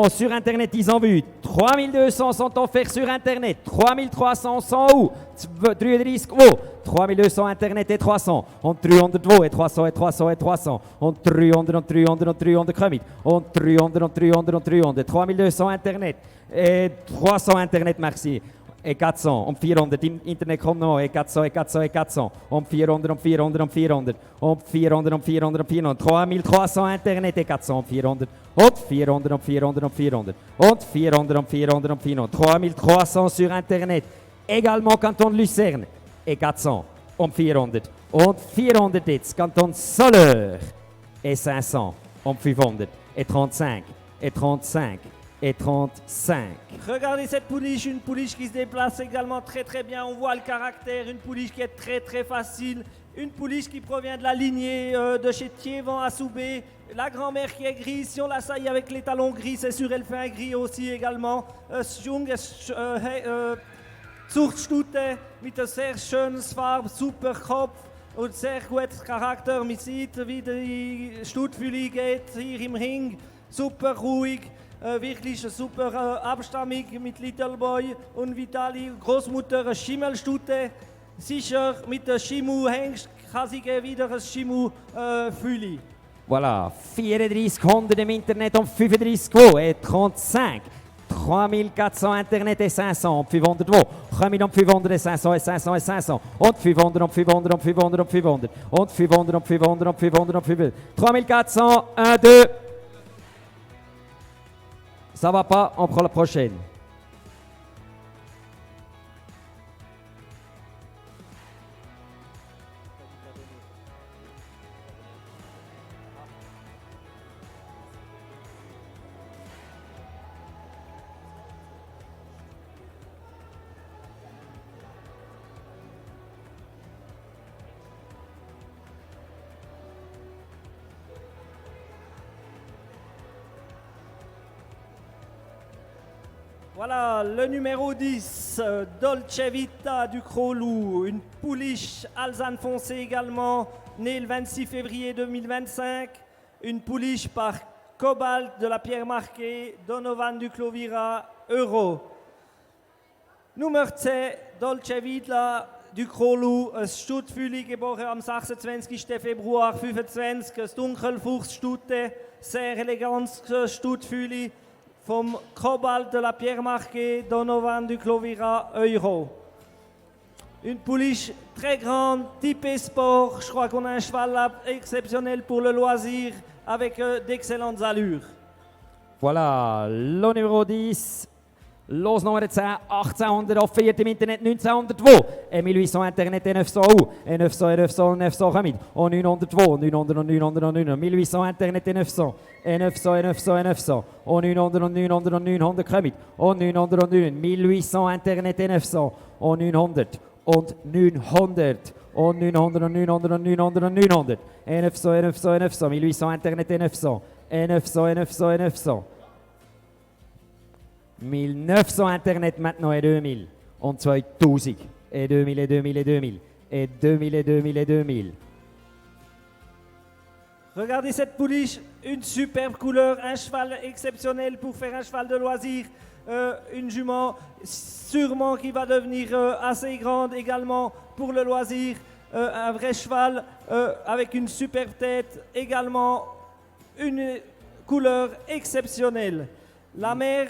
Sur Internet, ils ont vu 3200 sont offerts sur Internet, 3300 sont où? 33 wo? 3200 Internet et 300, und 300 wo? Et 300 et 300 et 300, und 300 und 300 und 300 kommen, und 300 und 300 und 300, 3200 Internet et 300 Internet, merci. Et 400, und 400, im Internet kommt noch, et 400, et 400, et 400, und 400, und 400, und 400, und 400, und 400, und 400, 3300 Internet, et 400, und 400, und 400, und 400, und 400, und 400, und 400, und 400, 3300 sur Internet, également Canton de Lucerne, et 400, und 400, und 400 jetzt, Canton Soleure, et 500, und 500, et 35, et 35, et 35. Regardez cette pouliche, une pouliche qui se déplace également très bien. On voit le caractère, une pouliche qui est très facile. Une pouliche qui provient de la lignée de chez Thiévan à Soubé. La grand-mère qui est grise, si on la saille avec les talons gris, c'est sûr, elle fait un gris aussi également. Zuchtstute mit einer sehr schönen Farbe, super Kopf und sehr gutes Charakter. Man sieht, wie die Stutfülle geht hier im Ring. Super ruhig. Wirklich eine super Abstammung mit Little Boy und Vitali. Großmutter eine Schimmelstute. Sicher mit der Schimu-Hengst kann sie wieder ein Schimu-Füli. Voilà, 3400 im Internet und 35 wo? Et 35. 3400 Internet et 500 und 500 wo? Kommen und 500 et 500 et 500 et 500 und 500 und 500 und 500 und 500 und 500 und 500 und 500 und 500. 3400, 1, 2. Ça va pas, on prend la prochaine. Voilà, le numéro 10, Dolce Vita du Crolou, une pouliche Alzane foncé également, née le 26 février 2025, une pouliche par Cobalt de la Pierre Marquée, Donovan du Clovira, Euro. Nummer 10, Dolce Vita du Crolou, ein Stuttfüli, geboren am 26. Februar 25, ein Dunkelfuchsstute, sehr elegantes Stuttfüli. Vom Cobalt de la Pierre Marquée, Donovan du Clovira, Euro. Une pouliche très grande, type sport. Je crois qu'on a un cheval là exceptionnel pour le loisir, avec d'excellentes allures. Voilà, le numéro 10, Los Nummer 10, 1800 offert im Internet 1902. 1800 Internet et 900 où? Et 900 et 900 et 900 remit. En 902, 900 et 900 et 900. 1800 Internet et 900. Et 900 et 900 et 900. En 900 et 900 et 900 remit. En 900 et 1800 Internet et 900. En 900 und 900. En 900 et 900 et 900 et 900. Et 900 et 900 et 900. 1800 Internet et 900. Et 900 et 900 et 900. 1900 Internet maintenant et 2000. Und 2000. Et 2000 et 2000 et 2000. Et 2000 et 2000 et 2000. Regardez cette pouliche, une superbe couleur, un cheval exceptionnel pour faire un cheval de loisir. Une jument sûrement qui va devenir assez grande également pour le loisir. Un vrai cheval avec une superbe tête, également une couleur exceptionnelle. La mère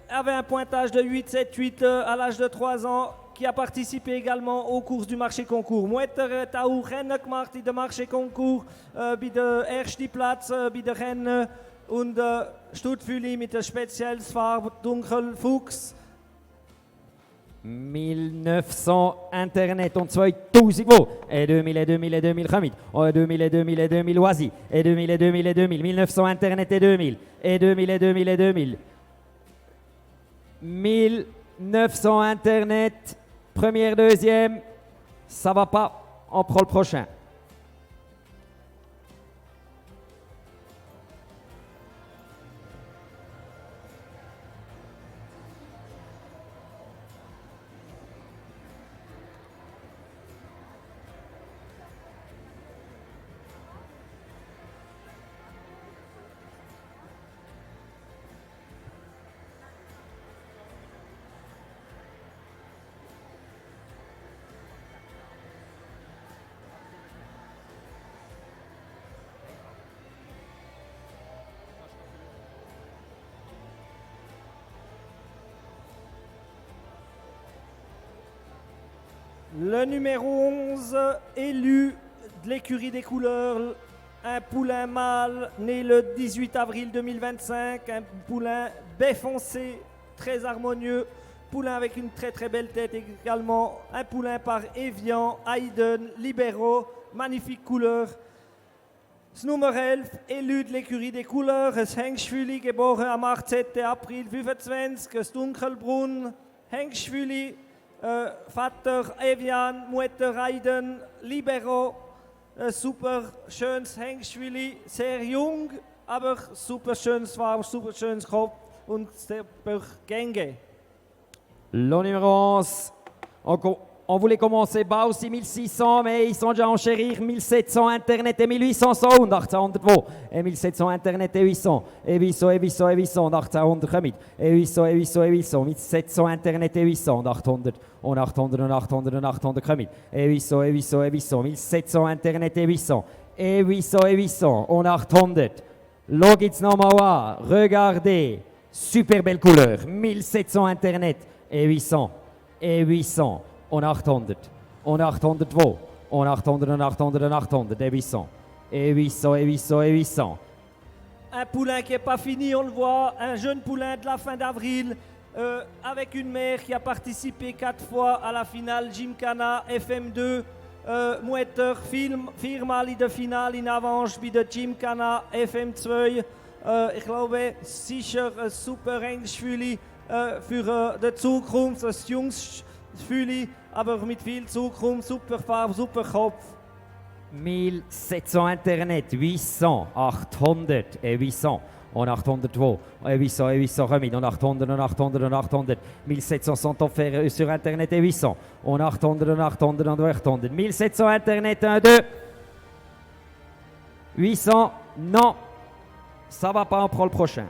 avait un pointage de 8, 7, 8 à l'âge de 3 ans, qui a participé également aux courses du marché concours. Mutter hat auch Rennen gemacht in der Marché concours, bei der ersten Platz bei der Rennen und Stuttfüli mit der speziellen Farbe dunkelfuchs. 1900 Internet und 2000 wo? Et 2000 et 2000 et 2000 Hamid. Et 2000 et 2000 et 2000 Oisi. Et 2000 et 2000 et 2000. 1900 Internet et 2000. Et 2000 et 2000 et 2000. 1900 Internet, première, deuxième, ça va pas, on prend le prochain. Le numéro 11, élu de l'écurie des couleurs, un poulain mâle né le 18 avril 2025, un poulain baie foncé, très harmonieux, poulain avec une très très belle tête également, un poulain par Evian, Hayden, Libero, magnifique couleur. Das Nummer 11, élu de l'écurie des couleurs, das Hengschwili, geboren am 18. April 25, das Dunkelbrunn, Hengschwili, Vater Evian, Mutter Hayden, Libero, super schönes Hengschwili, sehr jung, aber super schönes Farbe, super schönes Kopf und sehr Gänge. Le numéro 11, on voulait commencer bas aussi 1600, mais ils sont déjà en chérir 1700 Internet et 1800 und 1800 wo. Et 1700 Internet et 800. Et 800 et 800 et 800 und 1800 kommen. Et 800 et 800 et 800. 1700 Internet et 800 und 800 und 800 und 800 und 800 kommen. Et 800 et 800 et 800. 1700 Internet et 800. Et 800 et 800 und 800. Là, geht's nochmal an. Regardez. Super belle couleur. 1700 Internet et 800. Et 800. Und 800. Und 800 wo? Und 800 und 800 und 800. Et 800. Et 800 et 800 et 800. Un poulain qui n'est pas fini, on le voit. Un jeune poulain de la fin d'avril avec une mère qui a participé 4 fois à la finale Gymkhana FM2. Mutter viermal in der Finale in Avanche bei der Gymkhana FM2. Ich glaube, sicher ein super Hengschwili für die Zukunft. Ein junges Fühli, aber mit viel Zukunft, super Farbe, super Kopf. 1700 Internet, 800, 800 et 800. Und 800 wo? Et 800 et 800 remis. Und 800 und 800 und 800. 1700 sont offerts sur Internet et 800. Und 800 und 800 und 800. 1700 Internet, 1, 2. 800, non. Ça va pas, on prend le prochain.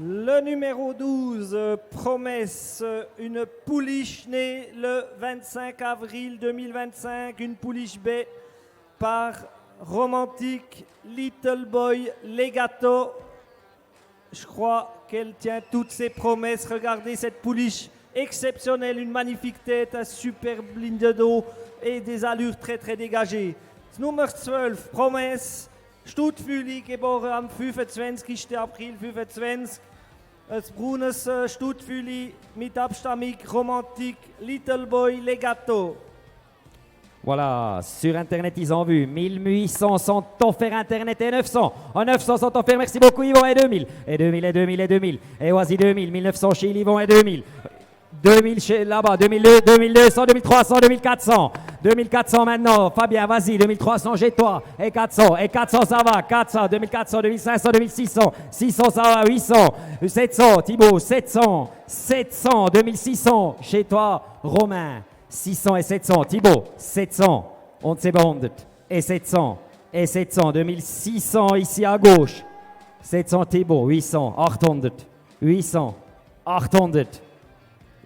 Le numéro 12, Promesse, une pouliche née le 25 avril 2025, une pouliche B par Romantique Little Boy Legato. Je crois qu'elle tient toutes ses promesses. Regardez cette pouliche exceptionnelle, une magnifique tête, un superbe ligne de dos et des allures très très dégagées. Nummer 12, Promesse, Stuttfuli, geboren am 25. April 25. Ein braunes Stuttfuli mit Abstammung Romantique Little Boy Legato. Voilà, sur Internet, ils ont vu 1800 sont offerts Internet et 900. En 900 sont offerts, merci beaucoup Yvon, et 2000. Et 2000, et 2000, et 2000. Et voici 2000, 1900 chez Yvon et 2000. 2000 chez là-bas, 2002, 2200, 2300, 2400. 2400 maintenant, Fabien, vas-y, 2300 chez toi. Et 400 ça va, 400, 2400, 2500, 2600. 600 ça va, 800. 700, Thibaut, 700. 700, 2600 chez toi, Romain. 600 et 700, Thibaut, 700, und 700, et 700, et 700, 2600 ici à gauche, 700 Thibaut, 800, 800, 800, 800,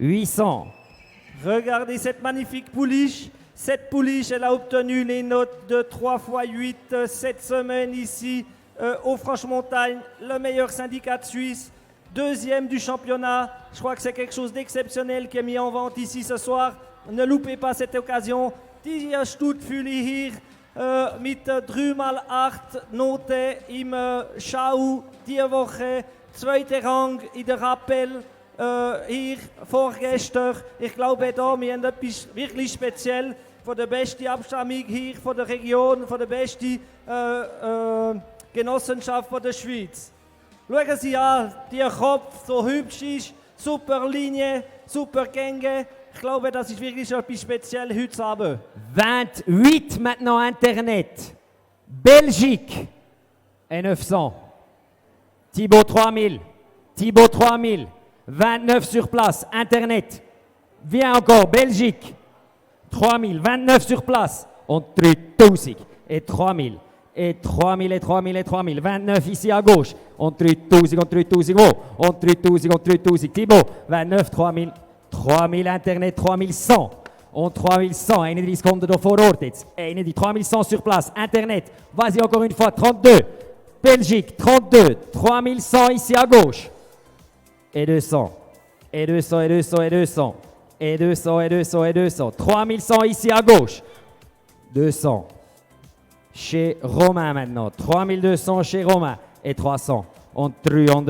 800. Regardez cette magnifique pouliche. Cette pouliche, elle a obtenu les notes de 3 x 8 cette semaine ici au Franche-Montagne, le meilleur syndicat de Suisse, deuxième du championnat. Je crois que c'est quelque chose d'exceptionnel qui est mis en vente ici ce soir. Ne loupez pas cette occasion. Die Stuttfuli hier mit 3x8 Noten im Schau diese Woche. Zweiter Rang in der Rappel hier vorgestern. Ich glaube, da wir haben etwas wirklich speziell von der besten Abstammung hier von der Region, von der besten Genossenschaft von der Schweiz. Schauen Sie an, der Kopf so hübsch ist, super Linie, super Gänge. Ich glaube, das ist wirklich etwas speziell heute Abend. 28 maintenant Internet. Belgique et 900. Thibaut 3000. Thibaut 3000. 29 sur place. Internet. Viens encore. Belgique. 3000. 29 sur place. Und 3000. Et 3000. Et 3000 et 3000 et 3000. 29 ici à gauche. Und 3000 und 3000. Wo? Und 3000 und 3000. Thibaut. 29, 3000. 3000 Internet, 3100. Und 3100, eine die Sekunden da vor Ort jetzt. Eine die 3100 sur place. Internet, vas-y encore une fois, 32. Belgique, 32. 3100 ici à gauche. Et 200. Et 200, et 200, et 200. Et 200, et 200, et 200. 3100 ici à gauche. 200. Chez Romain maintenant. 3200 chez Romain. Et 300. On 300,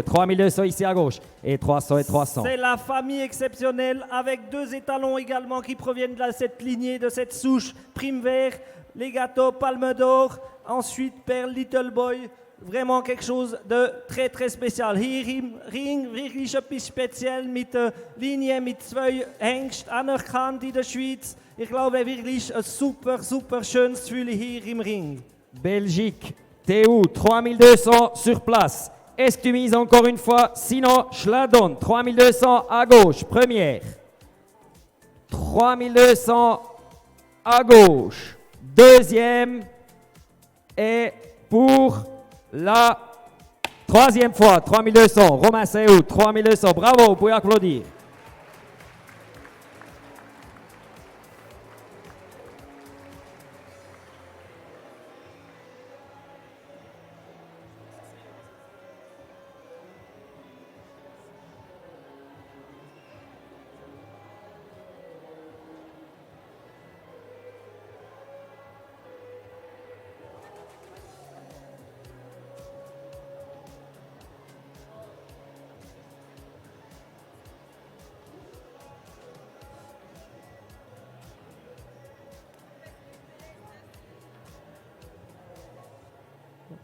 3200 ici à gauche et 300 et 300. C'est la famille exceptionnelle avec deux étalons également qui proviennent de cette lignée, de cette souche Prime Vert, Legato, Palme d'Or, ensuite Père Little Boy. Vraiment quelque chose de très très spécial. Hier im Ring wirklich etwas speziell mit Linie mit 2 Hengst anerkannt in der Schweiz. Ich glaube wirklich ein super super schönes Gefühl hier im Ring. Belgique. Théo, 3200 sur place. Est-ce que tu mises encore une fois? Sinon, je la donne. 3200 à gauche, première. 3200 à gauche, deuxième. Et pour la troisième fois, 3200. Romain Théo, 3200. Bravo, vous pouvez applaudir.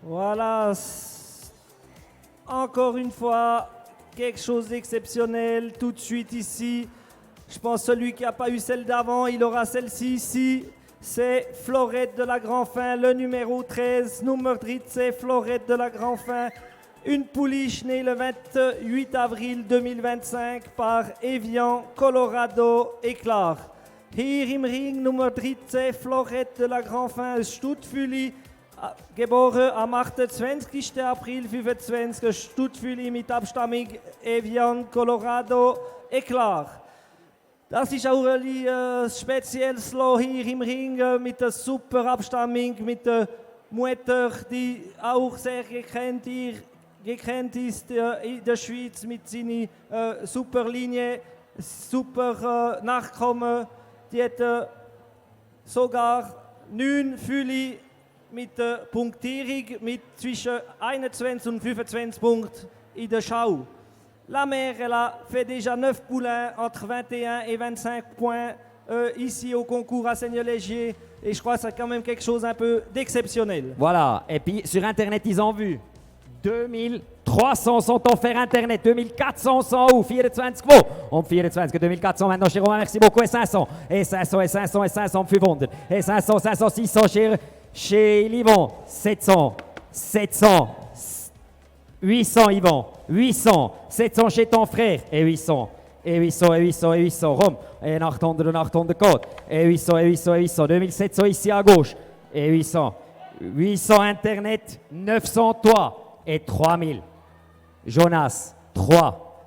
Voilà, encore une fois, quelque chose d'exceptionnel tout de suite ici. Je pense que celui qui n'a pas eu celle d'avant, il aura celle-ci ici. C'est Florette de la Grand-Fin, le numéro 13, Nummer 13, Florette de la Grand-Fin. Une pouliche née le 28 avril 2025 par Evian, Colorado et Clar. Hier im Ring Nummer 13, Florette de la Grand-Fin, Stuttfuli. geboren am 28. April 25, Stuttfuli mit Abstammung Evian, Colorado, Eclar. Das ist auch ein spezielles Lot hier im Ring mit der super Abstammung, mit der Mutter, die auch sehr gekannt ist in der Schweiz mit seiner super Linie, super Nachkommen. Die hat sogar 9 Fülle mit der Punktierung mit zwischen 21 und 25 Punkten in der Schau. La mère, elle a fait déjà 9 poulains entre 21 et 25 points ici au concours à Seigneur-Légier. Et je crois que c'est quand même quelque chose un peu d'exceptionnel. Voilà, et puis sur Internet, ils ont vu 2300 sont offerts Internet, 2400 sont où 24 wo? Um 24, 2400 maintenant chez Romain, merci beaucoup, et 500, et 500, et 500, et 500 um 500, et 500, 500, 600 chez Yvon, 700, 700, 800 Yvon, 800, 700 chez ton frère, et 800, et 800, et 800, et 800, Rome, et 800, et 800 code, et 800, et 800, et 800, 2700 ici à gauche, et 800, 800 Internet, 900 toi, et 3000. Jonas, 3,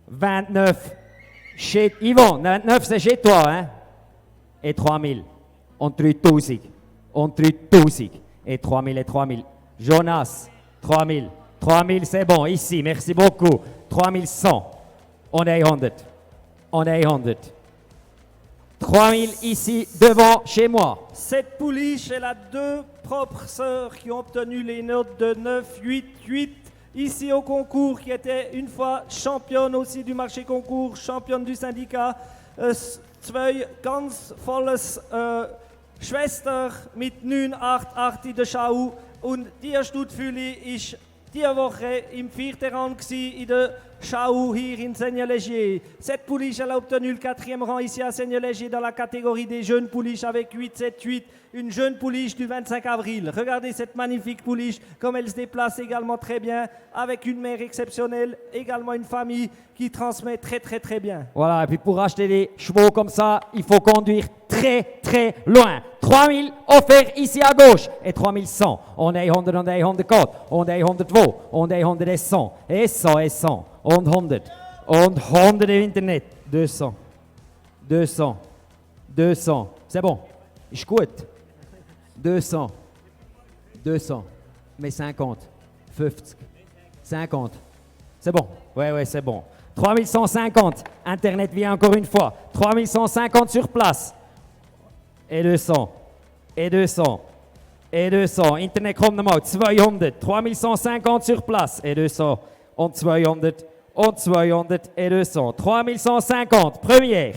29 chez Yvon, 29 c'est chez toi, hein, et 3000, on tue Tousig, et 3000, et 3000. Jonas, 3000, 3000 c'est bon, ici, merci beaucoup, 3100, on est 100, on est 100. 3000 ici devant chez moi. Cette pouliche, elle a 2 propres sœurs qui ont obtenu les notes de 9, 8, 8 ici au concours, qui était une fois championne aussi du marché concours, championne du syndicat. Zwei ganz volles Schwester mit 9, 8, 8 in der Schau. Und die Stuttfüli ist diese Woche im 4. Rang in der Schau hier in Seigneur-Légier. Cette pouliche, elle a obtenu le 4e rang ici à Seigneur-Légier dans la catégorie des jeunes pouliches avec 8, 7, 8. Une jeune pouliche du 25 avril. Regardez cette magnifique pouliche, comme elle se déplace également très bien, avec une mère exceptionnelle, également une famille qui transmet très très très bien. Voilà, et puis pour acheter des chevaux comme ça, il faut conduire très très loin. 3000 offerts ici à gauche et 3100. On est 100, on est 104, on est 102, on est 100, et 100, et 100, und 100, und 100 im Internet. 200, 200, 200. C'est bon, ist gut. 200, 200, mais 50, 50, 50. C'est bon, ouais, c'est bon. 3150, Internet vient encore une fois. 3150 sur place. Et 200, et 200, et 200. Internet kommt nochmal, 200. 3150 sur place. Et 200, und 200, und 200, et 200. 3150, première.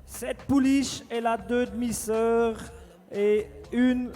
Cette pouliche, elle a 2 demi-sœurs et une,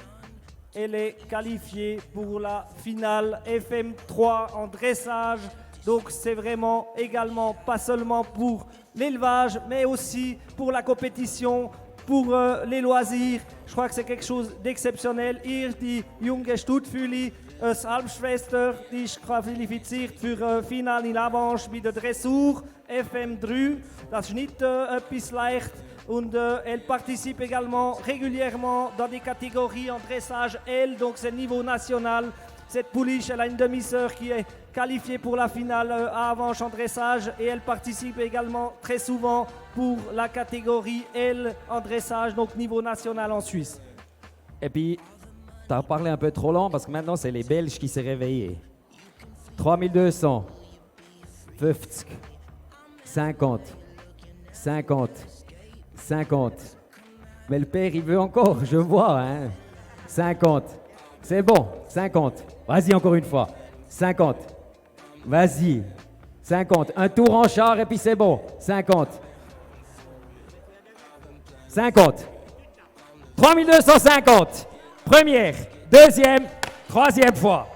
elle est qualifiée pour la finale FM3 en dressage. Donc c'est vraiment également pas seulement pour l'élevage, mais aussi pour la compétition, pour les loisirs. Je crois que c'est quelque chose d'exceptionnel. Hier die junge Stuttfüli, Halbschwester, die ist qualifiziert für Finale in Avanche bei der Dressur FM3. Das ist nicht etwas leicht. Und elle participe également régulièrement dans des catégories en dressage L, donc c'est niveau national. Cette pouliche, elle a une demi-sœur qui est qualifiée pour la finale à Avanche en dressage et elle participe également très souvent pour la catégorie L en dressage, donc niveau national en Suisse. Et puis, tu as parlé un peu trop lent parce que maintenant c'est les Belges qui s'est réveillés. 3200, 50, 50, 50. Mais le père, il veut encore, je vois, hein. 50. C'est bon, 50. Vas-y encore une fois. 50. Vas-y. 50. Un tour en char et puis c'est bon. 50. 50. 3250. Première, deuxième, troisième fois.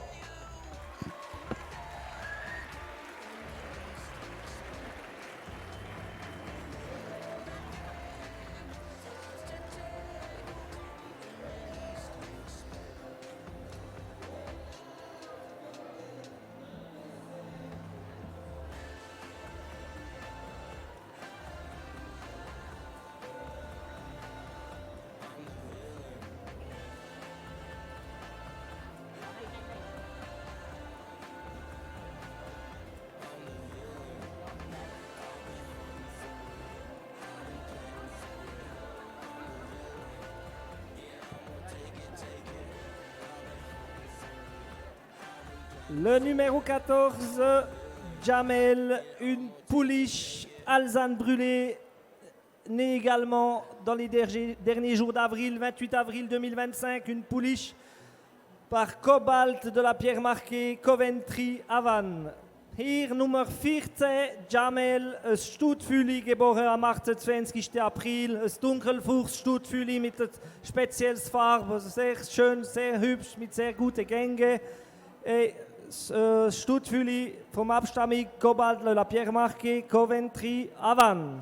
Le numéro 14, Jamel, une pouliche alezane brûlée, née également dans les derniers jours d'avril, 28 avril 2025, une pouliche par Cobalt de la pierre marquée Coventry Havan. Hier Nummer 14, Jamel, ein Stutfüli, geboren am 28. April, ein dunkelfuchs Stutfüli mit einer speziellen Farbe, sehr schön, sehr hübsch, mit sehr guten Gängen. Stutfüli vom Abstammung Cobalt de la pierre marquée Coventry Havan.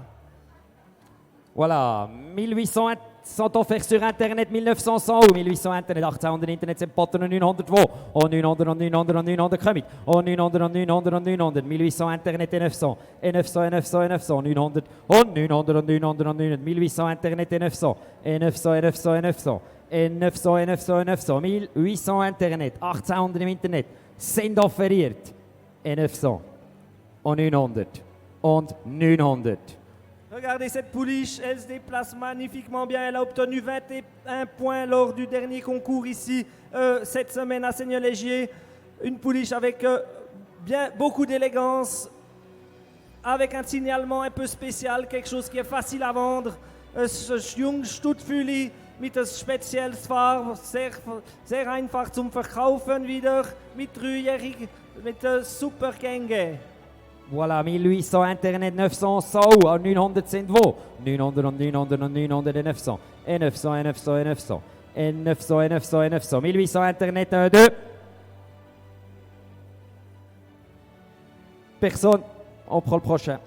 Voilà, 1800 sont offerts sur Internet, 1900 ou 1800 Internet, 1800 Internet sind botten und 900 wo? Und 900 und 900 und 900 kommen. Und 900 und 900 und 900, 1800 Internet et 900, et 900 et 900 et 900, 900 und 900 und 900 und 900, 1800 Internet et 900, et 900 et 900 et 900, et 900 et 900 et 900, 1800 Internet, 1800 im Internet sind offeriert, et 900 und 900 und 900. Regardez cette pouliche, elle se déplace magnifiquement bien. Elle a obtenu 21 points lors du dernier concours ici, cette semaine à Seigneur-Légier. Une pouliche avec beaucoup d'élégance, avec un signalement un peu spécial, quelque chose qui est facile à vendre. Jung Stutfüli mit einer speziellen Farbe, sehr einfach zum Verkaufen wieder, mit dreijährig, mit super Gänge. Voilà, 1800 Internet, 900 SAU, 900 sind wo? 900 und 900 und 900 et 900, et 900 et 900 et 900, et 900 et 900 et 900, 1800 Internet, 1, 2. Personne, on prend le prochain.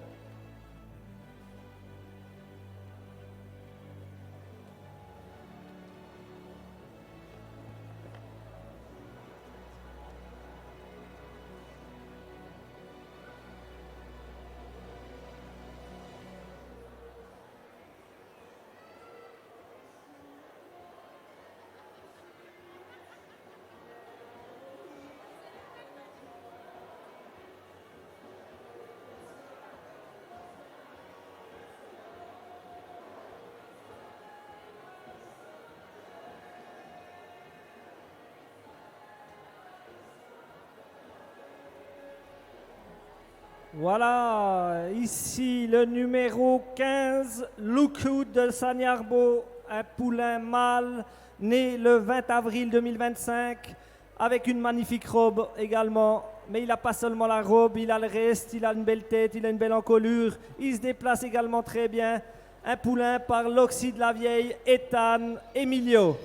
Voilà, ici le numéro 15, Luku de Sagnarbo, un poulain mâle né le 20 avril 2025 avec une magnifique robe également. Mais il n'a pas seulement la robe, il a le reste, il a une belle tête, il a une belle encolure. Il se déplace également très bien. Un poulain par l'Oxy de la Vieille, Ethan Emilio.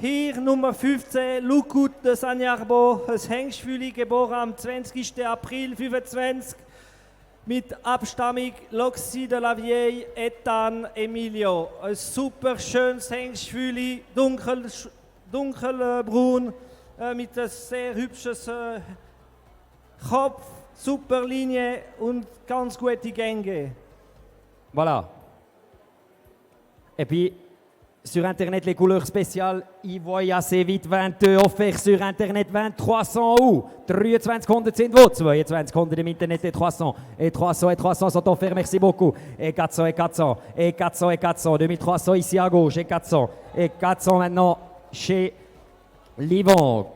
Hier Nummer 15, Lukut de Sagnarbo, ein Hengstfüli, geboren am 20. April 25. Mit Abstammung L'Oxy de la Vieille, Ethan Emilio. Ein super schönes Hengstfüli, dunkelbraun, mit einem sehr hübsches Kopf, super Linie und ganz gute Gänge. Voilà. Et puis, sur Internet, les couleurs spéciales, ils voient assez vite 22 offerts sur Internet, 2300 où 2300 sind wo 2200 im Internet et 300. Et 300 et 300 sont offerts, merci beaucoup. Et 400 et 400. Et 400 et 400. 2300 ici à gauche et 400. Et 400 maintenant chez Livon.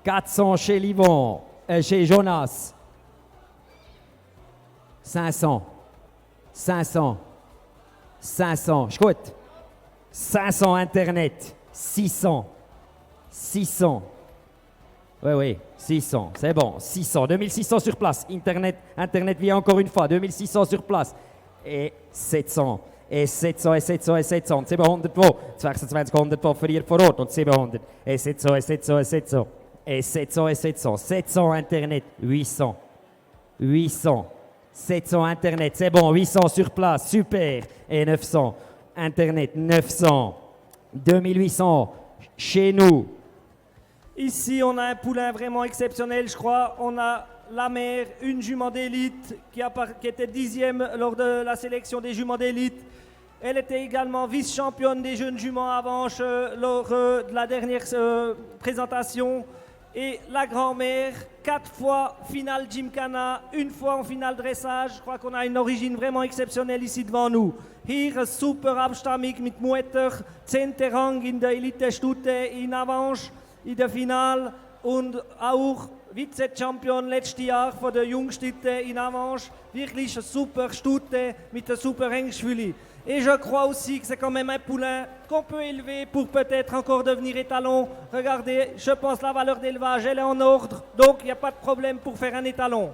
400 chez Livon. Chez Jonas. 500. 500. 500. Écoute. 500 Internet, 600, 600, oui, 600, c'est bon, 600, 2600 sur place, Internet vient encore une fois, 2600 sur place, et 700, et 700, et 700, et 700, 700 wo, 2600 offeriert vor Ort und 700, et 700, et 700, et 700, et 700, et 700, 700 Internet, 800, 800, 700 Internet, c'est bon, 800 sur place, super, et 900. Internet 900, 2800 chez nous. Ici, on a un poulain vraiment exceptionnel, je crois. On a la mère, une jument d'élite qui était 10e lors de la sélection des juments d'élite. Elle était également vice-championne des jeunes juments Avanche lors de la dernière présentation. Et la grand-mère, 4 fois finale Gymkhana, 1 fois en finale dressage. Je crois qu'on a une origine vraiment exceptionnelle ici devant nous. Hier eine super Abstammung mit Mutter, 10. Rang in der Elite-Stute in Avanche, in der Finale. und auch Vize-Champion letztes Jahr von der Jungstute in Avanche. Wirklich une super Stute mit einem super Hengschwili. Et je crois aussi que c'est quand même un poulain qu'on peut élever pour peut-être encore devenir étalon. Regardez, je pense la valeur d'élevage, elle est en ordre, donc il n'y a pas de problème pour faire un étalon.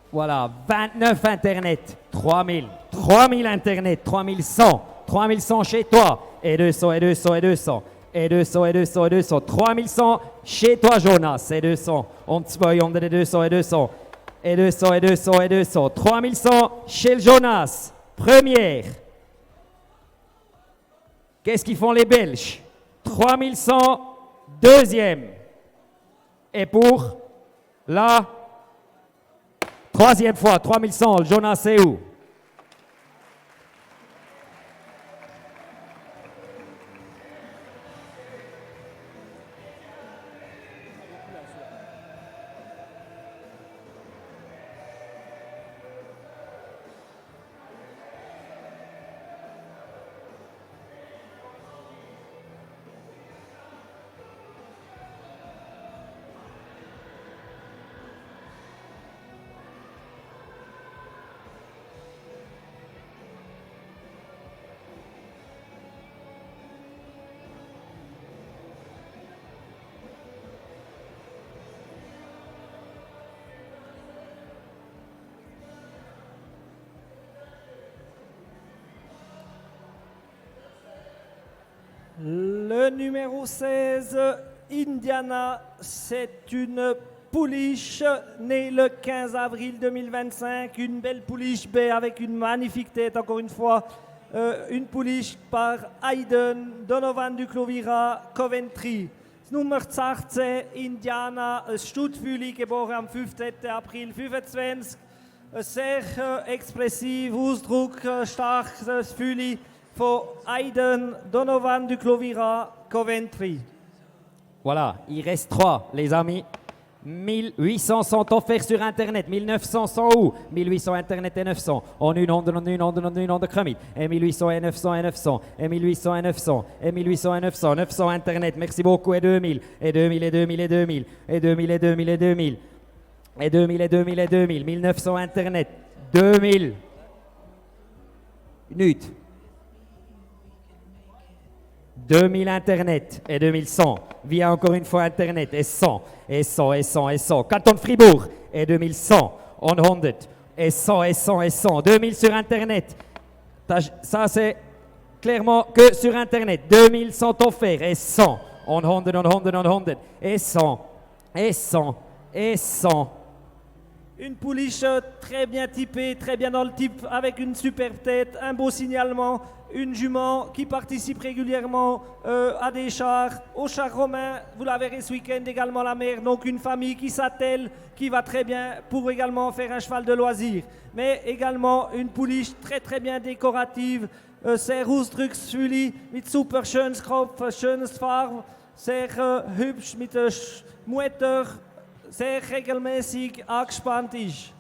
Voilà, 29 Internet, 3000, 3000 Internet, 3100, 3100 chez toi, et 200, et 200, et 200, et 200, et 200, et 200, 3100 chez toi Jonas, et 200, on te voit, on est 200, et 200, et 200, et 200, et 200, 3100 chez le Jonas, première. Qu'est-ce qu'ils font les Belges? 3100, deuxième. Et pour la troisième fois, 3100, Jonas c'est où? Le numéro 16, Indiana, c'est une pouliche née le 15 avril 2025, une belle pouliche B avec une magnifique tête, encore une fois, une pouliche par Hayden Donovan du Clovira, Coventry. Nummer 16, Indiana, Stuttfüli, geboren am 15. April 25, sehr expressiv, Ausdruck, starkes Füli von Hayden Donovan du Clovira, Coventry. Voilà, il reste 3, les amis. 1800 sont offerts sur Internet, 1900 sont où? 1800 Internet et 900. En une onde Kremit. Et 1800 et 900 et 900. Et 1800 et 900. Et 1800 et 900. 900 Internet, merci beaucoup. Et 2000. Et 2000 et 2000 et 2000. Et 2000 et 2000 et 2000. Et 2000 et 2000 et 2000. 1900 Internet. 2000. Nut. 2000 Internet et 2100. Via encore une fois Internet et 100. Et 100 et 100 et 100. Canton de Fribourg et 2100. On 100. Et 100 et 100 et 100. 2000 sur Internet. Ça c'est clairement que sur Internet. 2000 sont offerts et 100. On 100, on 100, on 100. Et 100. Et 100. Et 100. Une pouliche très bien typée, très bien dans le type, avec une superbe tête, un beau signalement, une jument qui participe régulièrement à des chars, aux chars romains. Vous la verrez ce week-end également la mère, donc une famille qui s'attelle, qui va très bien pour également faire un cheval de loisir. Mais également une pouliche très très bien décorative, sehr ausdrucksvoll, mit super schönes Kopf, schönes Farbe, sehr hübsch, mit Mutter, sehr regelmäßig angespannt ist.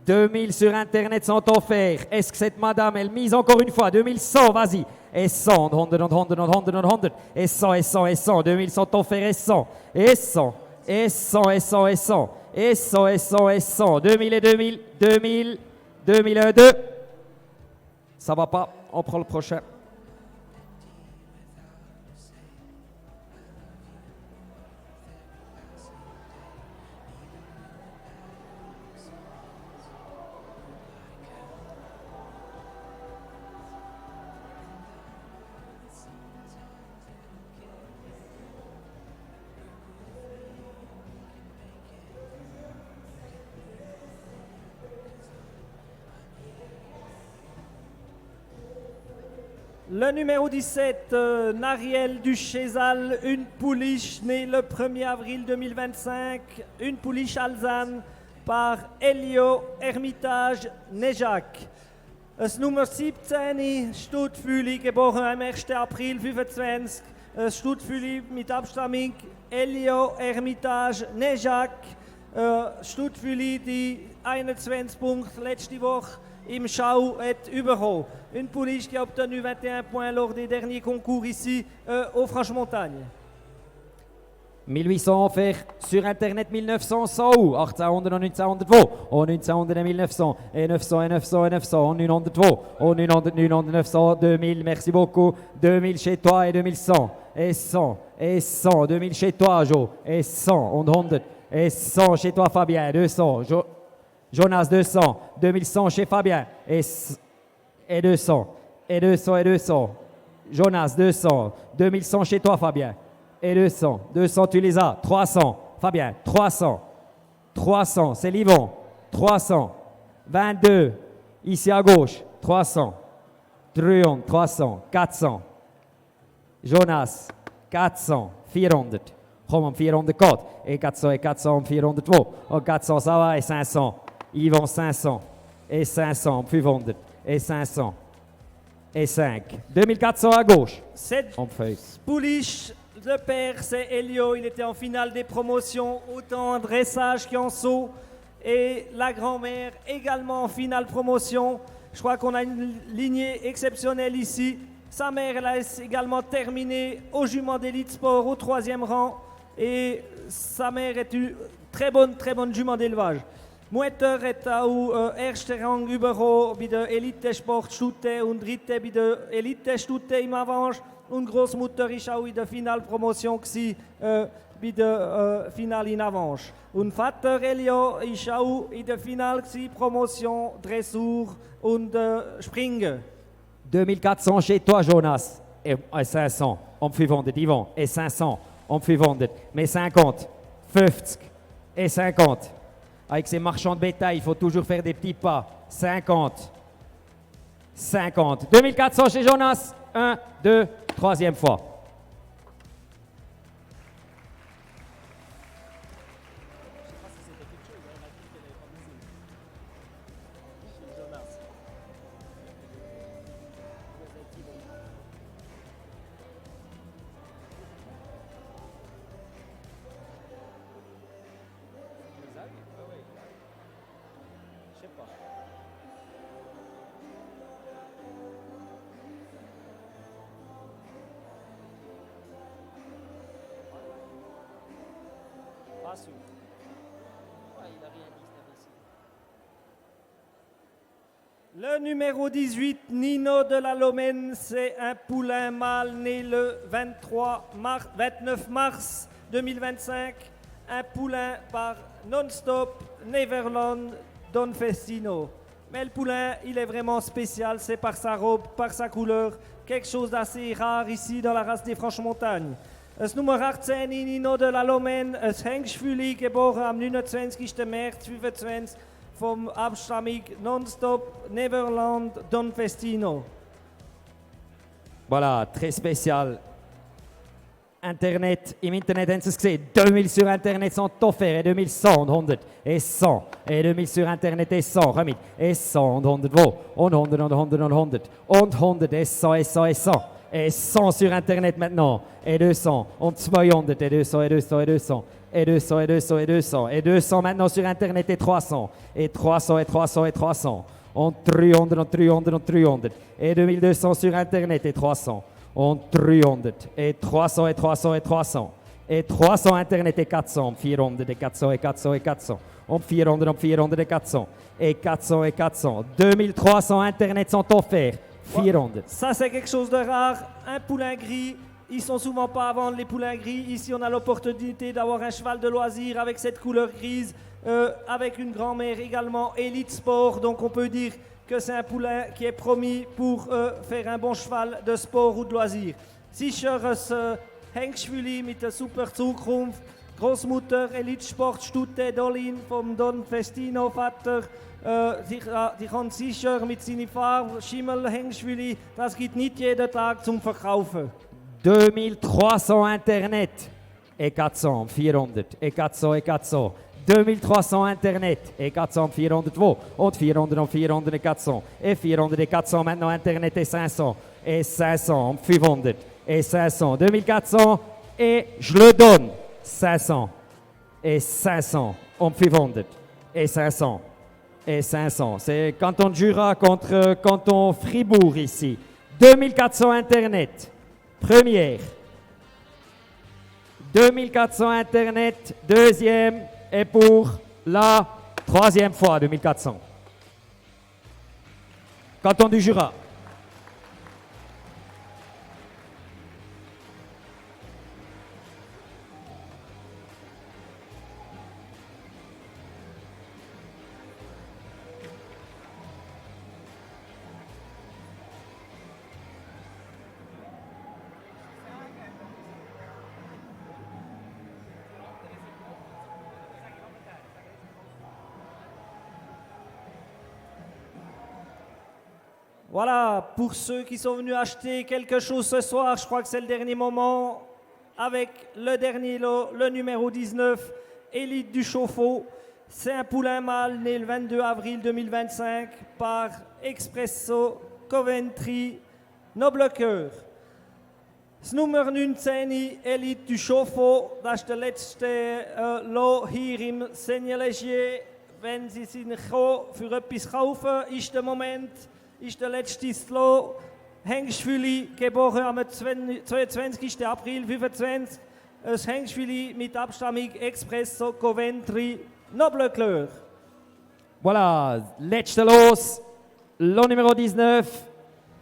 2000 sur Internet sont offerts. Est-ce que cette madame, elle mise encore une fois? 2100, vas-y. Et 100, 100, 100, 100, 100, 100. Et 100, et 100, et 100. 2000 sont offerts et 100. Et 100, et 100, et 100, et 100. Et 100, et 100, et 100. 2000 et 2000, 2000, 2002. Ça va pas, on prend le prochain. Le numéro 17, Nariel du Chézal, une pouliche née le 1er avril 2025, une pouliche alezane par Elio Hermitage Nejak. Das Nummer 17, Stuttfüli, geboren am 1. April 25, Stuttfüli mit Abstammung Elio Hermitage Nejak, Stuttfüli die 21 Punkte letzte Woche im Schau hat bekommen. Une pouliche qui a obtenu 21 points lors des derniers concours ici au Franche-Montagne. 1800 offert sur Internet, 1900 so 1800 und 1902 und 1900 et 1900 et 900 et 900 et 900 und 902 und 900, 900, 900, 2000, merci beaucoup, 2000 chez toi et 2100 et 100 et 100, 2000 chez toi Jo et 100 und 100 et 100 chez toi Fabien, 200, Jonas 200, 2100 chez Fabien et 200 et 200 et 200, Jonas 200, 2100 chez toi Fabien. Et 200, 200 tu les as, 300, Fabien, 300, 300, c'est Livon, 300, 22, ici à gauche, 300, 300, 400, Jonas, 400, 400, komm um 404, et 400, et 400, um 402, und 400 ça va, et 500, Yvon 500, et 500, 500, et 500, et 5, 2400 à gauche, on fait. Pouliche, le père c'est Elio, il était en finale des promotions, autant en dressage qu'en saut. Et la grand-mère également en finale promotion. Je crois qu'on a une lignée exceptionnelle ici. Sa mère, elle a également terminé au jument d'élite sport au 3e rang. Et sa mère est une très bonne jument d'élevage. Mutter est au ersten Rang überall bei der Elite-Sportstute und dritte bei der Elite-Stute im Avanche. Und Großmutter war auch in der Finalpromotion bei der Finale in Avanche. Und Vater Elio war auch in der Finale Promotion, Dressur und Springen. 2400 chez toi Jonas, et 500, um 500, Yvon, et 500, um 500, mais 50, 50, et 50. Avec ces marchands de bétail, il faut toujours faire des petits pas. 50, 50, 2400 chez Jonas, 1, 2, troisième fois. Le numéro 18, Nino de la Lomène, c'est un poulain mâle né le 29 mars 2025. Un poulain par Non-Stop Neverland Don Festino. Mais le poulain, il est vraiment spécial, c'est par sa robe, par sa couleur, quelque chose d'assez rare ici dans la race des Franches-Montagnes. Das Nummer 18, Nino de la Lomène, ein Hengstfühli, geboren am 29. März 25 vom abstammig Non-Stop Neverland Don Festino. Voilà, très spécial. Internet, im Internet haben Sie es gesehen, 2000 sur Internet sont offerts, et 2100 und 100, et 100, et 2000 sur Internet, et 100, remis, et 100 und 100, wo, und 100 und 100 und 100, und 100, et 100, et 100, et 100, et 100 sur Internet maintenant, et 200, und 200, et 200, et 200, et 200, et 200, et 200, et 200, et 200 maintenant sur Internet, et 300, et 300, et 300, et 300, und 300, und 300, und 300, et 2200 sur Internet, et 300, und 300, et 300, et 300, et 300, et 300 Internet, et 400, 400, et 400, et 400, et 400, und 400, und 400, et 400, et 400, et 400, 2300 Internet sont offerts, 400. Ça, c'est quelque chose de rare. Un poulain gris. Ils sont souvent pas à vendre les poulains gris. Ici, on a l'opportunité d'avoir un cheval de loisir avec cette couleur grise, avec une grand-mère également Elite Sport. Donc, on peut dire que c'est un poulain qui est promis pour faire un bon cheval de sport ou de loisir. Sicheres Hengstfüli mit der super Zukunft. Großmutter Elite Sport Stute Dolin vom Don Festino Vater. Die kann sicher mit seiner Farbe Schimmel Hengstfüli. Das gibt nicht jeden Tag zum Verkaufen. 2300 Internet, et 400, 400, et 400, et 400. 2300 Internet, et 400, 400, wo, und 400, und 400, et 400, et 400, et 400 maintenant Internet, et 500, et 500, 500, et 500, 2400, et je le donne, 500, et 500, 500, et 500, et 500. C'est canton de Jura contre canton Fribourg ici. 2400 Internet, première. 2400 Internet, deuxième, et pour la troisième fois 2400. Canton du Jura. Voilà, pour ceux qui sont venus acheter quelque chose ce soir, je crois que c'est le dernier moment, avec le dernier lot, le numéro 19, Élite du Chauffe-eau. C'est un poulain mâle né le 22 avril 2025 par Expresso Coventry Noble Cœur. Das Nummer 19, Elite du Chauffe-eau, das ist der letzte Lot hier im Seigneur-Légier. Wenn Sie sind gekommen, für etwas kaufen, ist der Moment, ist der letzte Lot. Hengstfüli, geboren am 22. April 25. Ein Hengstfüli mit Abstammung Expresso Coventry Noble Cœur. Voilà, letzte Los, Lot numéro 19,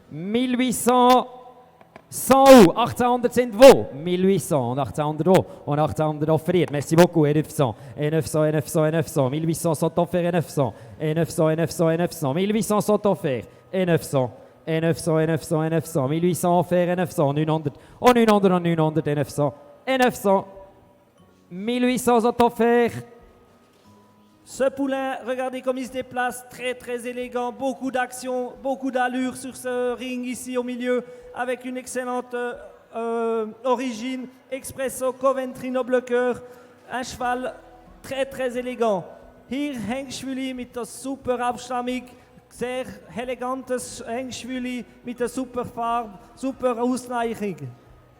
1800, 100 ou 1800 sind wo? 1800 und 1800 wo? Und 1800 offeriert. Merci beaucoup, et 900, et 900, et 900, et 900, 1800 sont offerts, et 900, et 900, et 900, et 900, 1800 sont offerts, et 900, et 900, et 900, et 900, 1800 offerts, et 900, 900, oh 900, oh 900, et 900, et 900, 1800 sont offerts. Ce poulain, regardez comme il se déplace, très très élégant, beaucoup d'action, beaucoup d'allure sur ce ring ici au milieu, avec une excellente origine, Expresso Coventry Noble Cœur, un cheval très très élégant. Hier Hengstfüli mit der super Abstammung, sehr elegantes Hengstfüli mit der super Farbe, super Auszeichnung.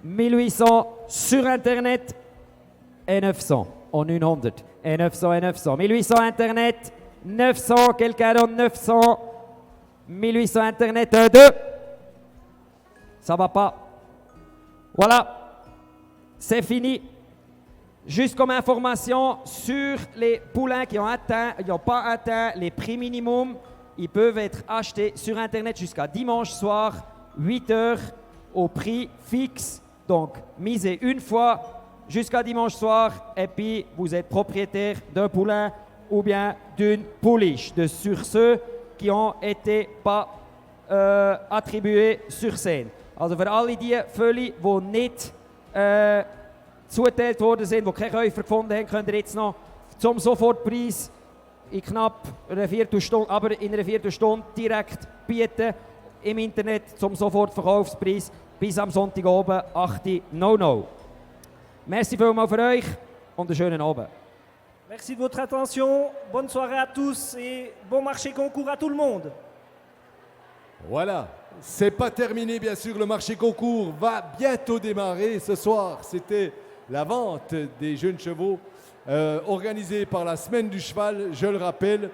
1800 sur Internet et 900 en 900 et 900 et 900. 1800 Internet, 900, quelqu'un donne 900. 1800 Internet, 1, 2. Ça va pas. Voilà, c'est fini. Juste comme information sur les poulains qui n'ont pas atteint les prix minimum, ils peuvent être achetés sur Internet jusqu'à dimanche soir, 8 h au prix fixe. Donc, misez une fois jusqu'à dimanche soir et puis vous êtes propriétaire d'un poulain ou bien d'une pouliche, sur ceux qui ont été pas attribués sur scène. Also für alle die Vögel, die nicht zugeteilt worden sind, die keine Käufer gefunden haben, könnt ihr jetzt noch zum Sofortpreis in knapp einer Viertelstunde, aber in einer Viertelstunde direkt bieten im Internet zum Sofortverkaufspreis bis am Sonntag oben 8:00. Merci vielmals für euch und einen schönen Abend. Merci de votre attention, bonne soirée à tous et bon marché concours à tout le monde. Voilà, c'est pas terminé bien sûr, le marché concours va bientôt démarrer. Ce soir, c'était la vente des jeunes chevaux organisée par la Semaine du Cheval, je le rappelle.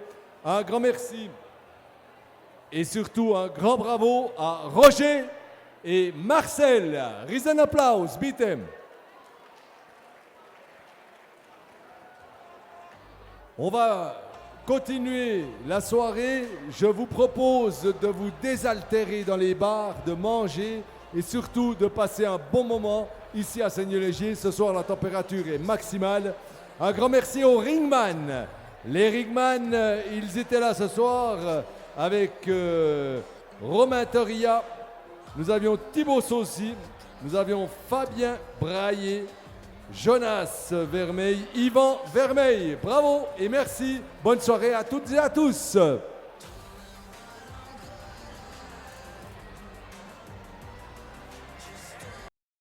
Un grand merci et surtout un grand bravo à Roger et Marcel. Riesen Applaus, bitte. On va continuer la soirée. Je vous propose de vous désaltérer dans les bars, de manger et surtout de passer un bon moment ici à Seigneur-Légier. Ce soir, la température est maximale. Un grand merci aux ringman. Les ringman, ils étaient là ce soir avec Romain Toria. Nous avions Thibaut Saucy, nous avions Fabien Braillé, Jonas Vermeil, Yvan Vermeil. Bravo et merci. Bonne soirée à toutes et à tous.